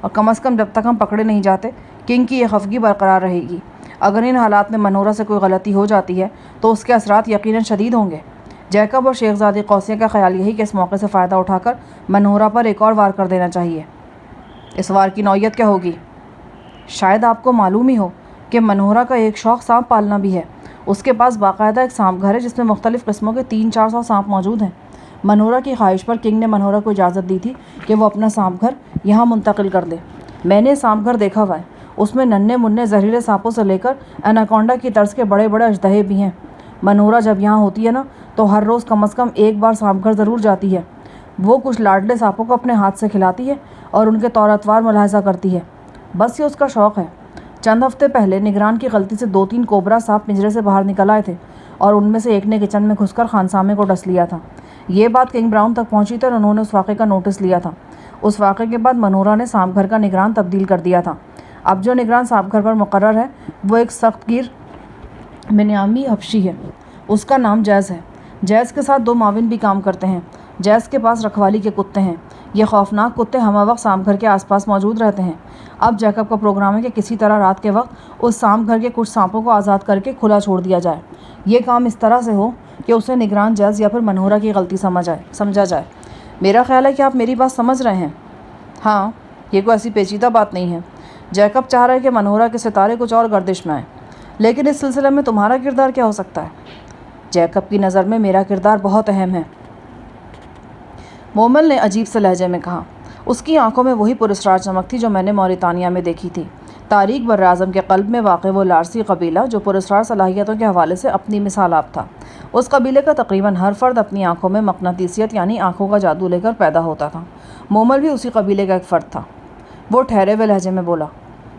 Speaker 1: اور کم از کم جب تک ہم پکڑے نہیں جاتے کنگ کی یہ خفگی برقرار رہے گی۔ اگر ان حالات میں منہورہ سے کوئی غلطی ہو جاتی ہے تو اس کے اثرات یقیناً شدید ہوں گے۔ جیکب اور شیخزادی قوسیہ کا خیال یہی کہ اس موقع سے فائدہ اٹھا کر منہورہ پر ایک اور وار کر دینا چاہیے۔ اس وار کی نوعیت کیا ہوگی؟ شاید آپ کو معلوم ہی ہو کہ منہورہ کا ایک شوق سانپ پالنا بھی ہے۔ اس کے پاس باقاعدہ ایک سانپ گھر ہے جس میں مختلف قسموں کے 300-400 سانپ موجود ہیں۔ منہورہ کی خواہش پر کنگ نے منہورہ کو اجازت دی تھی کہ وہ اپنا سانپ گھر یہاں منتقل کر دے۔ میں نے سانپ گھر دیکھا ہوا ہے، اس میں ننھے منھے زہریلے سانپوں سے لے کر اناکونڈا کی طرز کے بڑے بڑے اژدہے بھی ہیں۔ منہورہ جب یہاں ہوتی ہے نا تو ہر روز کم از کم ایک بار سانپ گھر ضرور جاتی ہے۔ وہ کچھ لاڈلے سانپوں کو اپنے ہاتھ سے کھلاتی ہے اور ان کے طور اتوار ملاحظہ کرتی ہے۔ بس یہ اس کا شوق ہے۔ چند ہفتے پہلے نگران کی غلطی سے 2-3 کوبرا سانپ پنجرے سے باہر نکل آئے تھے اور ان میں سے ایک نے کچن میں گھس کر خانسامے کو ڈس لیا تھا۔ یہ بات کنگ براؤن تک پہنچی تھی اور انہوں نے اس واقعے کا نوٹس لیا تھا۔ اس واقعے کے بعد منہورہ نے سانپ گھر کا نگران تبدیل کر دیا تھا۔ اب جو نگران سانپ گھر پر مقرر ہے وہ ایک سخت گیر بنیامی حبشی ہے۔ اس کا نام جیز ہے۔ جیز کے ساتھ 2 معاون بھی کام کرتے ہیں۔ جیز کے پاس رکھوالی کے کتے ہیں۔ یہ خوفناک کتے ہمہ وقت سانپ گھر کے آس پاس موجود رہتے ہیں۔ اب جیکب کا پروگرام ہے کہ کسی طرح رات کے وقت اس سانپ گھر کے کچھ سانپوں کو آزاد کر کے کھلا چھوڑ دیا جائے۔ یہ کام اس طرح سے ہو کہ اسے نگران جیز یا پھر منہورہ کی غلطی سمجھا جائے۔ میرا خیال ہے کہ آپ میری بات سمجھ رہے ہیں۔ ہاں، یہ کوئی ایسی پیچیدہ بات نہیں ہے۔ جیکب چاہ رہا ہے کہ منہورہ کے ستارے کچھ اور گردش میں آئیں، لیکن اس سلسلے میں تمہارا کردار کیا ہو سکتا ہے؟ جیکب کی نظر میں میرا کردار بہت اہم ہے، مومل نے عجیب سے لہجے میں کہا۔ اس کی آنکھوں میں وہی پراسرار چمک تھی جو میں نے موریتانیہ میں دیکھی تھی۔ تاریخ بر اعظم کے قلب میں واقع وہ لارسی قبیلہ جو پراسرار صلاحیتوں کے حوالے سے اپنی مثال آپ تھا، اس قبیلے کا تقریباً ہر فرد اپنی آنکھوں میں مقناطیسیت یعنی آنکھوں کا جادو لے کر پیدا ہوتا تھا۔ مومل بھی اسی قبیلے کا ایک فرد تھا۔ وہ ٹھہرے ہوئے لہجے میں بولا،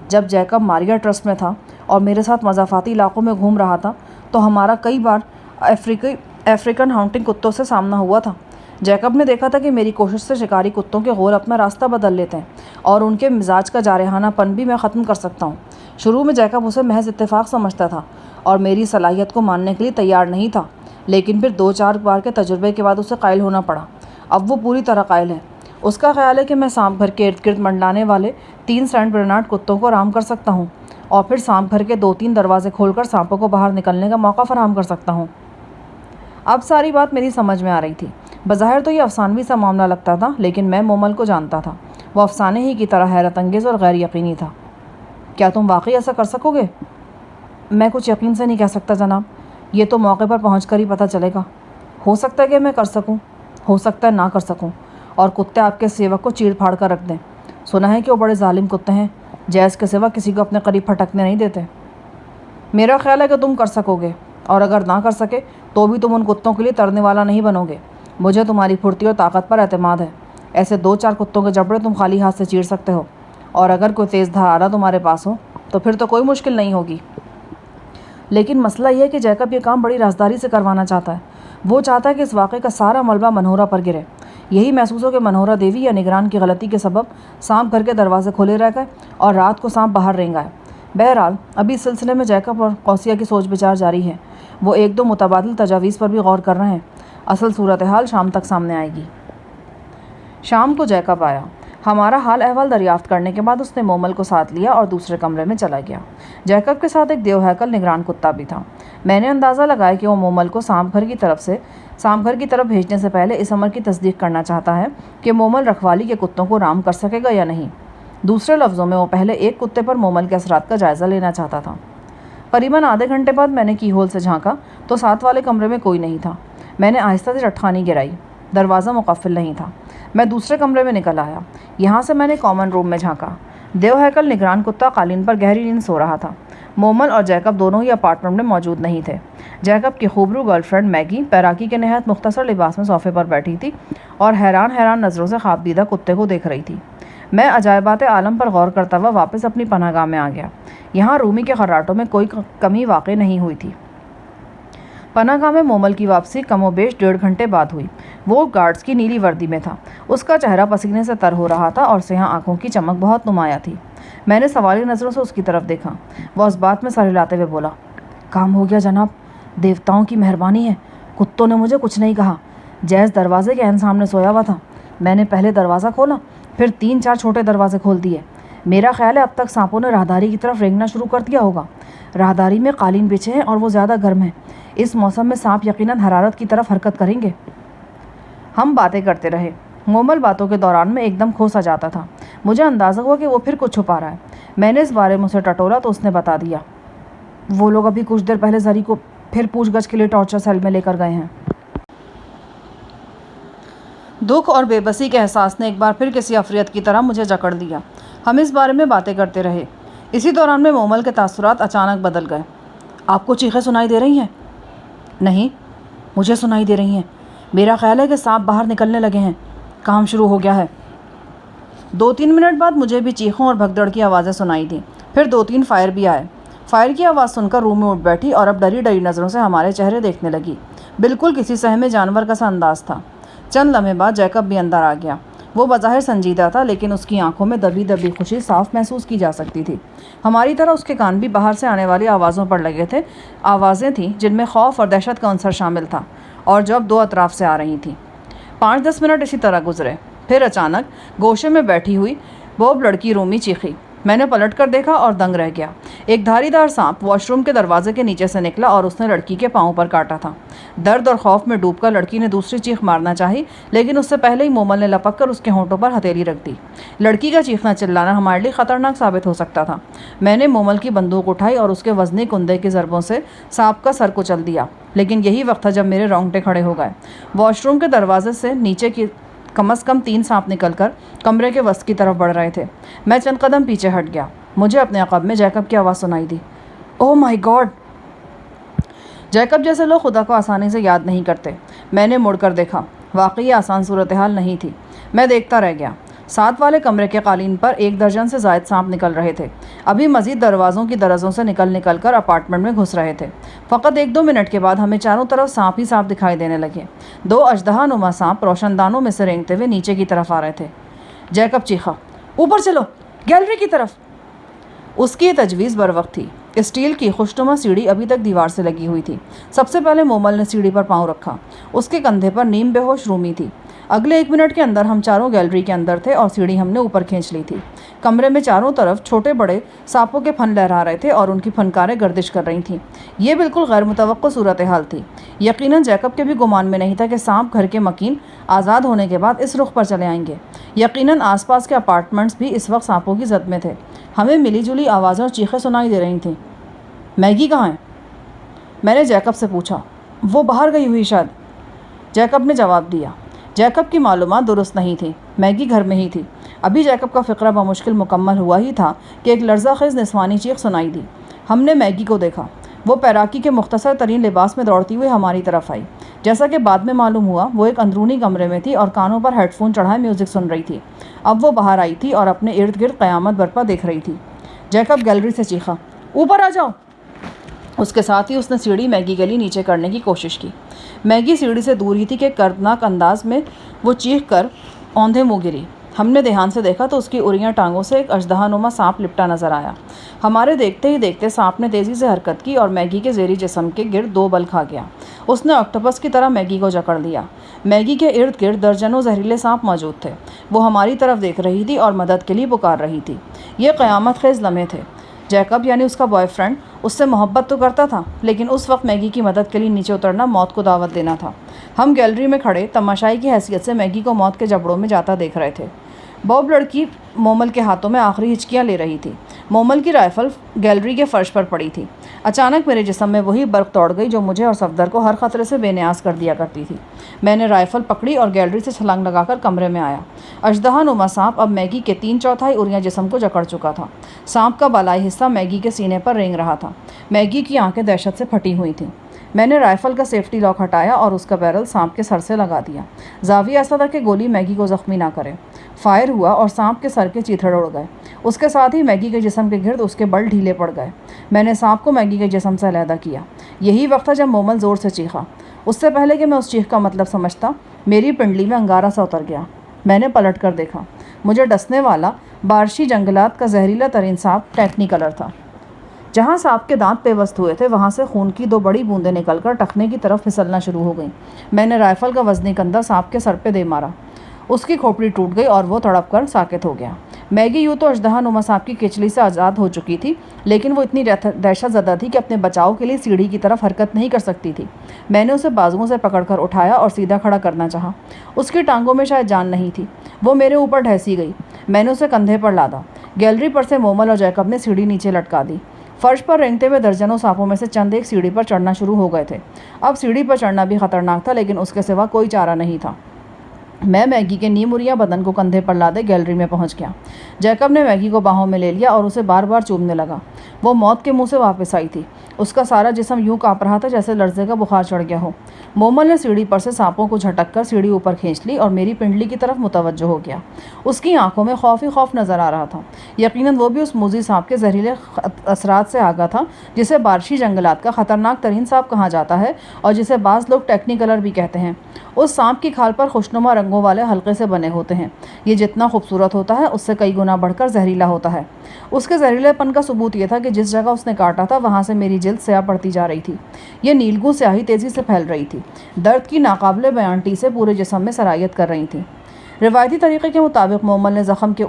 Speaker 1: جب جیکب ماریا ٹرسٹ میں تھا اور میرے ساتھ مضافاتی علاقوں میں گھوم رہا تھا تو ہمارا کئی بار افریقن ہانٹنگ کتوں سے سامنا ہوا تھا۔ جیکب نے دیکھا تھا کہ میری کوشش سے شکاری کتوں کے غول اپنا راستہ بدل لیتے ہیں اور ان کے مزاج کا جارحانہ پن بھی میں ختم کر سکتا ہوں۔ شروع میں جیکب اسے محض اتفاق سمجھتا تھا اور میری صلاحیت کو ماننے کے لیے تیار نہیں تھا، لیکن پھر 2-4 بار کے تجربے کے بعد اسے قائل ہونا پڑا۔ اب وہ پوری طرح قائل ہے۔ اس کا خیال ہے کہ میں سانپ گھر کے ارد گرد منڈلانے والے 3 سینٹ برنارڈ کتوں کو رام کر سکتا ہوں اور پھر سانپ گھر کے 2-3 دروازے کھول کر سانپوں کو باہر نکلنے کا موقع فراہم کر سکتا ہوں۔ اب ساری بات میری سمجھ میں آ رہی تھی۔ بظاہر تو یہ افسانوی سا معاملہ لگتا تھا، لیکن میں مومل کو جانتا تھا۔ وہ افسانے ہی کی طرح حیرت انگیز اور غیر یقینی تھا۔ کیا تم واقعی ایسا کر سکو گے؟ میں کچھ یقین سے نہیں کہہ سکتا جناب، یہ تو موقع پر پہنچ کر ہی پتہ چلے گا۔ ہو سکتا ہے کہ میں کر سکوں، ہو سکتا ہے نہ کر سکوں، اور کتے آپ کے سیوک کو چیڑ پھاڑ کر رکھ دیں۔ سنا ہے کہ وہ بڑے ظالم کتے ہیں، جیز کے سوا کسی کو اپنے قریب پھٹکنے نہیں دیتے۔ میرا خیال ہے کہ تم کر سکو گے، اور اگر نہ کر سکے تو بھی تم ان کتوں کے لیے ترنے والا نہیں بنو گے۔ مجھے تمہاری پھرتی اور طاقت پر اعتماد ہے۔ ایسے 2-4 کتوں کے جبڑے تم خالی ہاتھ سے چیر سکتے ہو، اور اگر کوئی تیز دھار آلہ تمہارے پاس ہو تو پھر تو کوئی مشکل نہیں ہوگی۔ لیکن مسئلہ یہ ہے کہ جیکب یہ کام بڑی رازداری سے کروانا چاہتا ہے۔ وہ چاہتا ہے کہ اس واقعے کا سارا ملبہ منہورا پر گرے۔ یہی محسوس ہو کہ منہورا دیوی یا نگران کی غلطی کے سبب سانپ گھر کے دروازے کھلے رہ گئے اور رات کو سانپ باہر رینگا ہے۔ بہرحال ابھی اس سلسلے میں جیکب اور قوسیہ کی سوچ بچار جاری ہے۔ وہ 1-2 متبادل تجاویز پر بھی غور کر رہے ہیں۔ اصل صورتحال شام تک سامنے آئے گی۔ شام کو جیکب آیا۔ ہمارا حال احوال دریافت کرنے کے بعد اس نے مومل کو ساتھ لیا اور دوسرے کمرے میں چلا گیا۔ جیکب کے ساتھ ایک دیو ہیکل نگران کتا بھی تھا۔ میں نے اندازہ لگایا کہ وہ مومل کو سانپ گھر کی طرف بھیجنے سے پہلے اس امر کی تصدیق کرنا چاہتا ہے کہ مومل رکھوالی کے کتوں کو رام کر سکے گا یا نہیں۔ دوسرے لفظوں میں وہ پہلے ایک کتے پر مومل کے اثرات کا جائزہ لینا چاہتا تھا۔ قریباً آدھے گھنٹے بعد میں نے کی ہول سے جھانکا تو ساتھ والے کمرے میں کوئی نہیں تھا۔ میں نے آہستہ سے چٹخانی گرائی، دروازہ مقفل نہیں تھا۔ میں دوسرے کمرے میں نکل آیا۔ یہاں سے میں نے کامن روم میں جھانکا۔ دیو ہیکل نگران کتا قالین پر گہری نیند سو رہا تھا۔ مومل اور جیکب دونوں ہی اپارٹمنٹ میں موجود نہیں تھے۔ جیکب کی خوبرو گرل فرینڈ میگی پیراکی کے نہایت مختصر لباس میں صوفے پر بیٹھی تھی اور حیران نظروں سے خواب دیدہ کتے کو دیکھ رہی تھی۔ میں عجائبات عالم پر غور کرتا ہوا واپس اپنی پناہ گاہ میں آ گیا۔ یہاں رومی کے خراٹوں میں کوئی کمی واقع نہیں ہوئی تھی۔ پناہ گاہ میں مومل کی واپسی کم و بیش 1.5 گھنٹے بعد ہوئی۔ وہ گارڈز کی نیلی وردی میں تھا۔ اس کا چہرہ پسینے سے تر ہو رہا تھا اور سیاہ آنکھوں کی چمک بہت نمایاں تھی۔ میں نے سوالی نظروں سے اس کی طرف دیکھا۔ وہ اس بات میں سر ہلاتے ہوئے بولا، کام ہو گیا جناب، دیوتاؤں کی مہربانی ہے، کتوں نے مجھے کچھ نہیں کہا۔ جیز دروازے کے عین سامنے سویا ہوا تھا۔ میں نے پہلے دروازہ کھولا، پھر 3-4 چھوٹے دروازے کھول دیے۔ میرا خیال ہے اب تک سانپوں نے راہداری کی طرف رینگنا شروع کر دیا ہوگا۔ راہداری میں قالین بچھے ہیں اور وہ زیادہ گرم ہیں۔ اس موسم میں سانپ یقیناً حرارت کی طرف حرکت کریں گے۔ ہم باتیں کرتے رہے۔ مومل باتوں کے دوران میں ایک دم کھو سا جاتا تھا۔ مجھے اندازہ ہوا کہ وہ پھر کچھ چھپا رہا ہے۔ میں نے اس بارے میں اسے ٹٹولا تو اس نے بتا دیا، وہ لوگ ابھی کچھ دیر پہلے زری کو پھر پوچھ گچھ کے لیے ٹارچر سیل میں لے کر گئے ہیں۔ دکھ اور بے بسی کے احساس نے ایک بار پھر کسی عفریت کی طرح مجھے جکڑ دیا۔ ہم اس بارے میں باتیں کرتے رہے۔ اسی دوران میں مومل کے تاثرات اچانک بدل گئے۔ آپ کو چیخیں سنائی دے رہی ہیں؟ نہیں، مجھے سنائی دے رہی ہیں۔ میرا خیال ہے کہ سانپ باہر نکلنے لگے ہیں، کام شروع ہو گیا ہے۔ 2-3 منٹ بعد مجھے بھی چیخوں اور بھگدڑ کی آوازیں سنائی دیں۔ پھر 2-3 فائر بھی آئے۔ فائر کی آواز سن کر روم میں اٹھ بیٹھی اور اب ڈری نظروں سے ہمارے چہرے دیکھنے لگی۔ بالکل کسی سہمے جانور کا سا انداز تھا۔ چند لمحے بعد جیکب بھی اندر آ گیا۔ وہ بظاہر سنجیدہ تھا، لیکن اس کی آنکھوں میں دبی خوشی صاف محسوس کی جا سکتی تھی۔ ہماری طرح اس کے کان بھی باہر سے آنے والی آوازوں پر لگے تھے۔ آوازیں تھیں جن میں خوف اور دہشت کا عنصر شامل تھا، اور جو اب 2 اطراف سے آ رہی تھیں۔ 5-10 منٹ اسی طرح گزرے۔ پھر اچانک گوشے میں بیٹھی ہوئی بوب لڑکی رومی چیخی۔ میں نے پلٹ کر دیکھا اور دنگ رہ گیا۔ ایک دھاری دار سانپ واش روم کے دروازے کے نیچے سے نکلا اور اس نے لڑکی کے پاؤں پر کاٹا تھا۔ درد اور خوف میں ڈوب کر لڑکی نے دوسری چیخ مارنا چاہی، لیکن اس سے پہلے ہی مومل نے لپک کر اس کے ہونٹوں پر ہتھیلی رکھ دی۔ لڑکی کا چیخنا چلانا ہمارے لیے خطرناک ثابت ہو سکتا تھا۔ میں نے مومل کی بندوق اٹھائی اور اس کے وزنی کندھے کی ضربوں سے سانپ کا سر کچل دیا، لیکن یہی وقت تھا جب میرے رونگٹے کھڑے ہو گئے۔ واش روم کے دروازے سے نیچے کی کم از کم 3 سانپ نکل کر کمرے کے وسط کی طرف بڑھ رہے تھے۔ میں چند قدم پیچھے ہٹ گیا۔ مجھے اپنے عقب میں جیکب کی آواز سنائی دی۔ اوہ مائی گاڈ! جیکب جیسے لوگ خدا کو آسانی سے یاد نہیں کرتے۔ میں نے مڑ کر دیکھا۔ واقعی آسان صورتحال نہیں تھی۔ میں دیکھتا رہ گیا۔ ساتھ والے کمرے کے قالین پر 1 درجن سے زائد سانپ نکل رہے تھے۔ ابھی مزید دروازوں کی درزوں سے نکل کر اپارٹمنٹ میں گھس رہے تھے۔ فقط 1-2 منٹ کے بعد ہمیں چاروں طرف سانپ ہی سانپ دکھائی دینے لگے۔ 2 اژدہا نما سانپ روشن دانوں میں سے رینگتے ہوئے نیچے کی طرف آ رہے تھے۔ جیکب چیخا، اوپر چلو، گیلری کی طرف۔ اس کی تجویز بروقت تھی۔ اسٹیل کی خوشنما سیڑھی ابھی تک دیوار سے لگی ہوئی تھی۔ سب سے پہلے مومل نے سیڑھی پر پاؤں رکھا۔ اس کے کندھے پر نیم بے ہوش رومی تھی۔ اگلے 1 منٹ کے اندر ہم چاروں گیلری کے اندر تھے اور سیڑھی ہم نے اوپر کھینچ لی تھی۔ کمرے میں چاروں طرف چھوٹے بڑے سانپوں کے پھن لہرا رہے تھے اور ان کی پھنکاریں گردش کر رہی تھیں۔ یہ بالکل غیر متوقع صورتحال تھی۔ یقیناً جیکب کے بھی گمان میں نہیں تھا کہ سانپ گھر کے مکین آزاد ہونے کے بعد اس رخ پر چلے آئیں گے۔ یقیناً آس پاس کے اپارٹمنٹس بھی اس وقت سانپوں کی زد میں تھے۔ ہمیں ملی جلی آوازیں اور چیخیں سنائی دے رہی تھیں۔ میگی کہاں ہے؟ میں نے جیکب سے پوچھا۔ وہ باہر گئی ہوئی شاید، جیکب نے جواب دیا۔ جیکب کی معلومات درست نہیں تھیں۔ میگی گھر میں ہی تھی۔ ابھی جیکب کا فقرہ بمشکل مکمل ہوا ہی تھا کہ ایک لرزہ خیز نسوانی چیخ سنائی دی۔ ہم نے میگی کو دیکھا۔ وہ پیراکی کے مختصر ترین لباس میں دوڑتی ہوئی ہماری طرف آئی۔ جیسا کہ بعد میں معلوم ہوا، وہ ایک اندرونی کمرے میں تھی اور کانوں پر ہیڈ فون چڑھائے میوزک سن رہی تھی۔ اب وہ باہر آئی تھی اور اپنے ارد گرد قیامت برپا دیکھ رہی تھی۔ جیکب گیلری سے چیخا، اوپر آ جاؤ! اس کے ساتھ ہی اس نے سیڑھی میگی کے لیے نیچے کرنے کی کوشش کی۔ میگی سیڑھی سے دور ہی تھی کہ کردناک انداز میں وہ چیخ کر اوندھے منہ گری۔ ہم نے دھیان سے دیکھا تو اس کی اریاں ٹانگوں سے ایک اژدہا نما سانپ لپٹا نظر آیا۔ ہمارے دیکھتے ہی دیکھتے سانپ نے تیزی سے حرکت کی اور میگی کے زیریں جسم کے گرد 2 بل کھا گیا۔ اس نے آکٹوپس کی طرح میگی کو جکڑ لیا۔ میگی کے ارد گرد درجنوں زہریلے سانپ موجود تھے۔ وہ ہماری طرف دیکھ رہی تھی اور مدد کے لیے پکار رہی تھی۔ یہ قیامت خیز لمحے تھے۔ جیکب یعنی اس کا بوائے فرینڈ اس سے محبت تو کرتا تھا، لیکن اس وقت میگی کی مدد کے لیے نیچے اترنا موت کو دعوت دینا تھا۔ ہم گیلری میں کھڑے تماشائی کی حیثیت سے میگی کو موت کے جبڑوں میں جاتا دیکھ رہے تھے۔ بوب لڑکی مومل کے ہاتھوں میں آخری ہچکیاں لے رہی تھی۔ مومل کی رائفل گیلری کے فرش پر پڑی تھی۔ اچانک میرے جسم میں وہی برق توڑ گئی جو مجھے اور صفدر کو ہر خطرے سے بے نیاز کر دیا کرتی تھی۔ میں نے رائفل پکڑی اور گیلری سے چھلانگ لگا کر کمرے میں آیا۔ اژدہا نما سانپ اب میگی کے 3/4 اریاں جسم کو جکڑ چکا تھا۔ سانپ کا بالائی حصہ میگی کے سینے پر رینگ رہا تھا۔ میگی کی آنکھیں دہشت سے پھٹی ہوئی تھیں۔ میں نے رائفل کا سیفٹی لاک ہٹایا اور اس کا بیرل سانپ کے سر سے لگا دیا۔ زاویہ ایسا تھا کہ گولی میگی کو زخمی نہ کرے۔ فائر ہوا اور سانپ کے سر کے چیتھڑ اڑ گئے۔ اس کے ساتھ ہی میگی کے جسم کے گرد اس کے بل ڈھیلے پڑ گئے۔ میں نے سانپ کو میگی کے جسم سے علیحدہ کیا۔ یہی وقت تھا جب مومل زور سے چیخا۔ اس سے پہلے کہ میں اس چیخ کا مطلب سمجھتا، میری پنڈلی میں انگارہ سا اتر گیا۔ میں نے پلٹ کر دیکھا۔ مجھے ڈسنے والا بارشی جنگلات کا زہریلا ترین سانپ ٹیکنی کلر تھا۔ جہاں سانپ کے دانت پیوست ہوئے تھے وہاں سے خون کی 2 بڑی بوندیں نکل کر ٹخنے کی طرف پھسلنا شروع ہو گئیں۔ میں نے رائفل کا وزنی کندھا سانپ کے سر پہ دے مارا۔ اس کی کھوپڑی ٹوٹ گئی اور وہ تڑپ کر ساکت ہو گیا۔ میگی یوں تو اژدہا نما سانپ کی کچلی سے آزاد ہو چکی تھی، لیکن وہ اتنی دہشت زدہ تھی کہ اپنے بچاؤ کے لیے سیڑھی کی طرف حرکت نہیں کر سکتی تھی۔ میں نے اسے بازوؤں سے پکڑ کر اٹھایا اور سیدھا کھڑا کرنا چاہا۔ اس کی ٹانگوں میں شاید جان نہیں تھی۔ وہ میرے اوپر ڈھیسی گئی۔ میں نے اسے کندھے پر لادا۔ گیلری پر سے مومل اور جیکب نے سیڑھی نیچے لٹکا دی۔ فرش پر رینگتے ہوئے درجنوں سانپوں میں سے چند ایک سیڑھی پر چڑھنا شروع ہو گئے تھے۔ اب سیڑھی پر چڑھنا بھی خطرناک تھا، لیکن اس کے سوا کوئی چارہ نہیں تھا۔ میں میگی کے نیم اریاں بدن کو کندھے پر لادے گیلری میں پہنچ گیا۔ جیکب نے میگی کو باہوں میں لے لیا اور اسے بار بار چومنے لگا۔ وہ موت کے منہ سے واپس آئی تھی۔ اس کا سارا جسم یوں کانپ رہا تھا جیسے لرزے کا بخار چڑھ گیا ہو۔ مومل نے سیڑھی پر سے سانپوں کو جھٹک کر سیڑھی اوپر کھینچ لی اور میری پنڈلی کی طرف متوجہ ہو گیا۔ اس کی آنکھوں میں خوف ہی خوف نظر آ رہا تھا۔ یقیناً وہ بھی اس موذی سانپ کے زہریلے اثرات سے آگاہ تھا جسے بارشی جنگلات کا خطرناک ترین سانپ کہا جاتا ہے اور جسے بعض لوگ ٹیکنی کلر بھی کہتے ہیں۔ اس سانپ کی کھال پر خوشنما رنگوں والے حلقے سے بنے ہوتے ہیں۔ یہ جتنا خوبصورت ہوتا ہے اس سے کئی گنا بڑھ کر زہریلا ہوتا ہے۔ اس کے زہریلے پن کا ثبوت یہ تھا کہ جس جگہ اس نے کاٹا تھا وہاں سے میری جلد سیاہ پڑتی جا رہی تھی۔ یہ نیلگوں سیاہی تیزی سے پھیل رہی تھی۔ درد کی ناقابل بیان ٹیسیں پورے جسم میں سرایت کر رہی تھیں۔ روایتی طریقے کے مطابق مومل نے زخم کے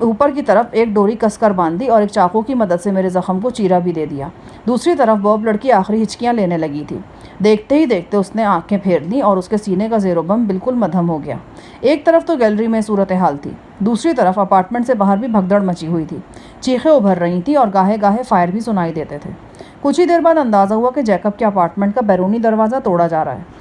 Speaker 1: اوپر کی طرف ایک ڈوری کس کر باندھ دی اور ایک چاقو کی مدد سے میرے زخم کو چیرا بھی دے دیا۔ دوسری طرف بوب لڑکی آخری ہچکیاں لینے لگی تھی۔ دیکھتے ہی دیکھتے اس نے آنکھیں پھیر دیں اور اس کے سینے کا زیر و بم بالکل مدھم ہو گیا۔ ایک طرف تو گیلری میں صورتحال تھی، دوسری طرف اپارٹمنٹ سے باہر بھی بھگدڑ مچی ہوئی تھی۔ چیخیں ابھر رہی تھیں اور گاہے گاہے فائر بھی سنائی دیتے تھے۔ کچھ ہی دیر بعد اندازہ ہوا کہ جیکب کے اپارٹمنٹ کا بیرونی دروازہ توڑا جا رہا ہے۔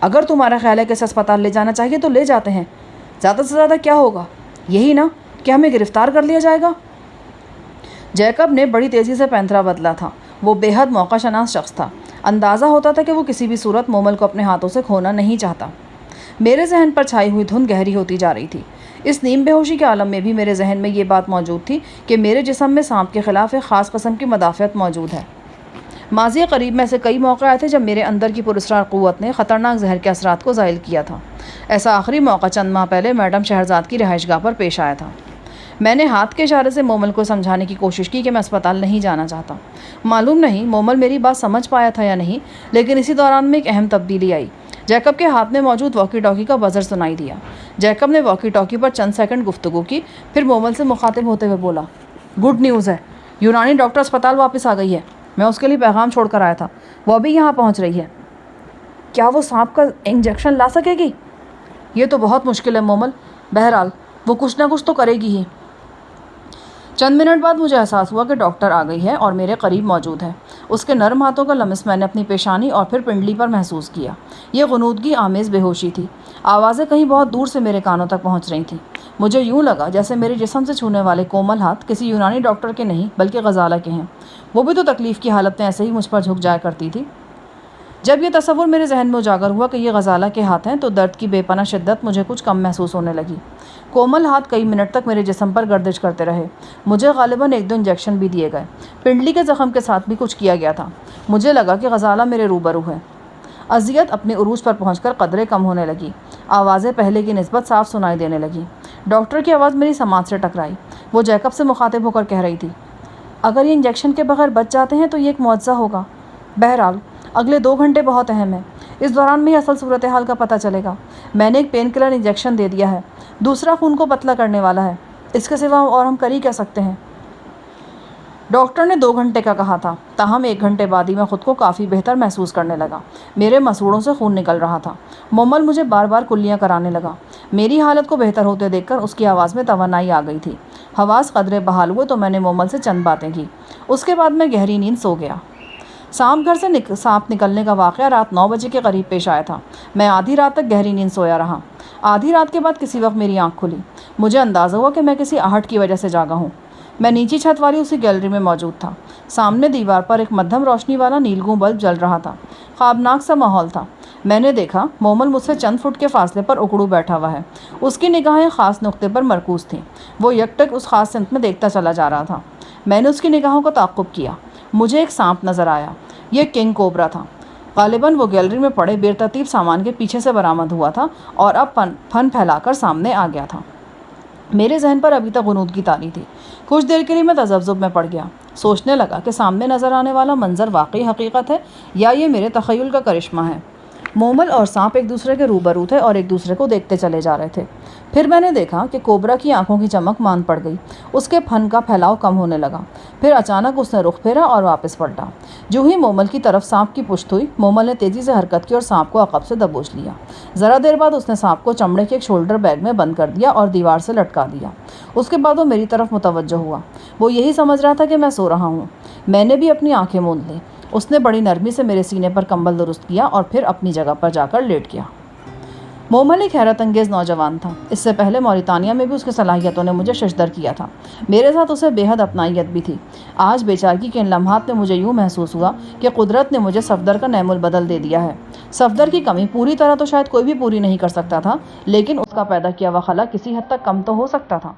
Speaker 1: اگر تمہارا خیال ہے کہ اسے اسپتال لے جانا چاہیے تو لے جاتے ہیں، زیادہ سے زیادہ کیا ہوگا، یہی نا کہ ہمیں گرفتار کر لیا جائے گا۔ جیکب نے بڑی تیزی سے پینترا بدلا تھا۔ وہ بے حد موقع شناس شخص تھا۔ اندازہ ہوتا تھا کہ وہ کسی بھی صورت مومل کو اپنے ہاتھوں سے کھونا نہیں چاہتا۔ میرے ذہن پر چھائی ہوئی دھند گہری ہوتی جا رہی تھی۔ اس نیم بے ہوشی کے عالم میں بھی میرے ذہن میں یہ بات موجود تھی کہ میرے جسم میں سانپ کے خلاف ایک خاص قسم کی مدافعت موجود ہے۔ ماضی قریب میں ایسے کئی موقع آئے تھے جب میرے اندر کی پراسرار قوت نے خطرناک زہر کے اثرات کو زائل کیا تھا۔ ایسا آخری موقع چند ماہ پہلے میڈم شہرزاد کی رہائش گاہ پر پیش آیا تھا۔ میں نے ہاتھ کے اشارے سے مومل کو سمجھانے کی کوشش کی کہ میں اسپتال نہیں جانا چاہتا۔ معلوم نہیں مومل میری بات سمجھ پایا تھا یا نہیں، لیکن اسی دوران میں ایک اہم تبدیلی آئی۔ جیکب کے ہاتھ میں موجود واکی ٹاکی کا بزر سنائی دیا۔ جیکب نے واکی ٹاکی پر چند سیکنڈ گفتگو کی، پھر مومل سے مخاطب ہوتے ہوئے بولا، گڈ نیوز ہے، یونانی ڈاکٹر اسپتال واپس آ گئی ہے۔ میں اس کے لیے پیغام چھوڑ کر آیا تھا، وہ ابھی یہاں پہنچ رہی ہے۔ کیا وہ سانپ کا انجیکشن لا سکے گی؟ یہ تو بہت مشکل ہے مومل، بہرحال وہ کچھ نہ کچھ تو کرے گی ہی۔ چند منٹ بعد مجھے احساس ہوا کہ ڈاکٹر آ گئی ہے اور میرے قریب موجود ہے۔ اس کے نرم ہاتھوں کا لمس میں نے اپنی پیشانی اور پھر پنڈلی پر محسوس کیا۔ یہ غنودگی آمیز بے ہوشی تھی۔ آوازیں کہیں بہت دور سے میرے کانوں تک پہنچ رہی تھیں۔ مجھے یوں لگا جیسے میرے جسم سے چھونے والے کومل ہاتھ کسی یونانی ڈاکٹر کے نہیں بلکہ غزالہ کے ہیں۔ وہ بھی تو تکلیف کی حالت میں ایسے ہی مجھ پر جھک جایا کرتی تھی۔ جب یہ تصور میرے ذہن میں اجاگر ہوا کہ یہ غزالہ کے ہاتھ ہیں تو درد کی بے پناہ شدت مجھے کچھ کم محسوس ہونے لگی۔ کومل ہاتھ کئی منٹ تک میرے جسم پر گردش کرتے رہے۔ مجھے غالباً 1-2 انجیکشن بھی دیے گئے۔ پنڈلی کے زخم کے ساتھ بھی کچھ کیا گیا تھا۔ مجھے لگا کہ غزالہ میرے روبرو ہے۔ اذیت اپنے عروج پر پہنچ کر قدرے کم ہونے لگی۔ آوازیں پہلے کی نسبت صاف سنائی دینے لگیں۔ ڈاکٹر کی آواز میری سماعت سے ٹکرائی۔ وہ جیکب سے مخاطب ہو کر کہہ رہی تھی، اگر یہ انجیکشن کے بغیر بچ جاتے ہیں تو یہ ایک معجزہ ہوگا۔ بہرحال اگلے 2 گھنٹے بہت اہم ہیں۔ اس دوران میں اصل صورتحال کا پتہ چلے گا۔ میں نے ایک پین کلر انجیکشن دے دیا ہے، دوسرا خون کو پتلا کرنے والا ہے۔ اس کے سوا اور ہم کر ہی کہہ سکتے ہیں۔ ڈاکٹر نے 2 گھنٹے کا کہا تھا، تاہم 1 گھنٹے بعد ہی میں خود کو کافی بہتر محسوس کرنے لگا۔ میرے مسوڑوں سے خون نکل رہا تھا۔ مومل مجھے بار بار کلیاں کرانے لگا۔ میری حالت کو بہتر ہوتے دیکھ کر اس کی آواز میں توانائی آ گئی تھی۔ حواس قدرے بحال ہوئے تو میں نے مومل سے چند باتیں کی۔ اس کے بعد میں گہری نیند سو گیا۔ سانپ گھر سے سانپ نکلنے کا واقعہ رات 9 بجے کے قریب پیش آیا تھا۔ میں آدھی رات تک گہری نیند سویا رہا۔ آدھی رات کے بعد کسی وقت میری آنکھ کھلی۔ مجھے اندازہ ہوا کہ میں کسی آہٹ کی وجہ سے جاگا ہوں۔ میں نیچی چھت والی اسی گیلری میں موجود تھا۔ سامنے دیوار پر ایک مدھم روشنی والا نیلگوں بلب جل رہا تھا۔ خوابناک سا ماحول تھا۔ میں نے دیکھا مومل مجھ سے چند فٹ کے فاصلے پر اکڑو بیٹھا ہوا ہے۔ اس کی نگاہیں خاص نقطے پر مرکوز تھیں۔ وہ یکٹک اس خاص سمت میں دیکھتا چلا جا رہا تھا۔ میں نے اس کی نگاہوں کا تعقب کیا۔ مجھے ایک سانپ نظر آیا۔ یہ کنگ کوبرا تھا۔ غالباً وہ گیلری میں پڑے بے ترتیب سامان کے پیچھے سے برآمد ہوا تھا اور اب پھن پھیلا کر سامنے آ گیا تھا۔ میرے ذہن پر ابھی تک غنودگی طاری تھی۔ کچھ دیر کے لیے میں تذبذب میں پڑ گیا۔ سوچنے لگا کہ سامنے نظر آنے والا منظر واقعی حقیقت ہے یا یہ میرے تخیل کا کرشمہ ہے۔ مومل اور سانپ ایک دوسرے کے روبرو تھے اور ایک دوسرے کو دیکھتے چلے جا رہے تھے۔ پھر میں نے دیکھا کہ کوبرا کی آنکھوں کی چمک مان پڑ گئی۔ اس کے پھن کا پھیلاؤ کم ہونے لگا۔ پھر اچانک اس نے رخ پھیرا اور واپس پلٹا۔ جو ہی مومل کی طرف سانپ کی پشت ہوئی، مومل نے تیزی سے حرکت کی اور سانپ کو عقب سے دبوچ لیا۔ ذرا دیر بعد اس نے سانپ کو چمڑے کے ایک شولڈر بیگ میں بند کر دیا اور دیوار سے لٹکا دیا۔ اس کے بعد وہ میری طرف متوجہ ہوا۔ وہ یہی سمجھ رہا تھا کہ میں سو رہا ہوں۔ میں نے بھی اپنی آنکھیں موند لیں۔ اس نے بڑی نرمی سے میرے سینے پر کمبل درست کیا اور پھر اپنی جگہ پر جا کر لیٹ گیا۔ مومل ایک حیرت انگیز نوجوان تھا۔ اس سے پہلے موریتانیہ میں بھی اس کی صلاحیتوں نے مجھے ششدر کیا تھا۔ میرے ساتھ اسے بے حد اپنائیت بھی تھی۔ آج بیچارگی کے ان لمحات میں مجھے یوں محسوس ہوا کہ قدرت نے مجھے صفدر کا نعم البدل دے دیا ہے۔ صفدر کی کمی پوری طرح تو شاید کوئی بھی پوری نہیں کر سکتا تھا، لیکن اس کا پیدا کیا ہوا خلا کسی حد تک کم تو ہو سکتا تھا۔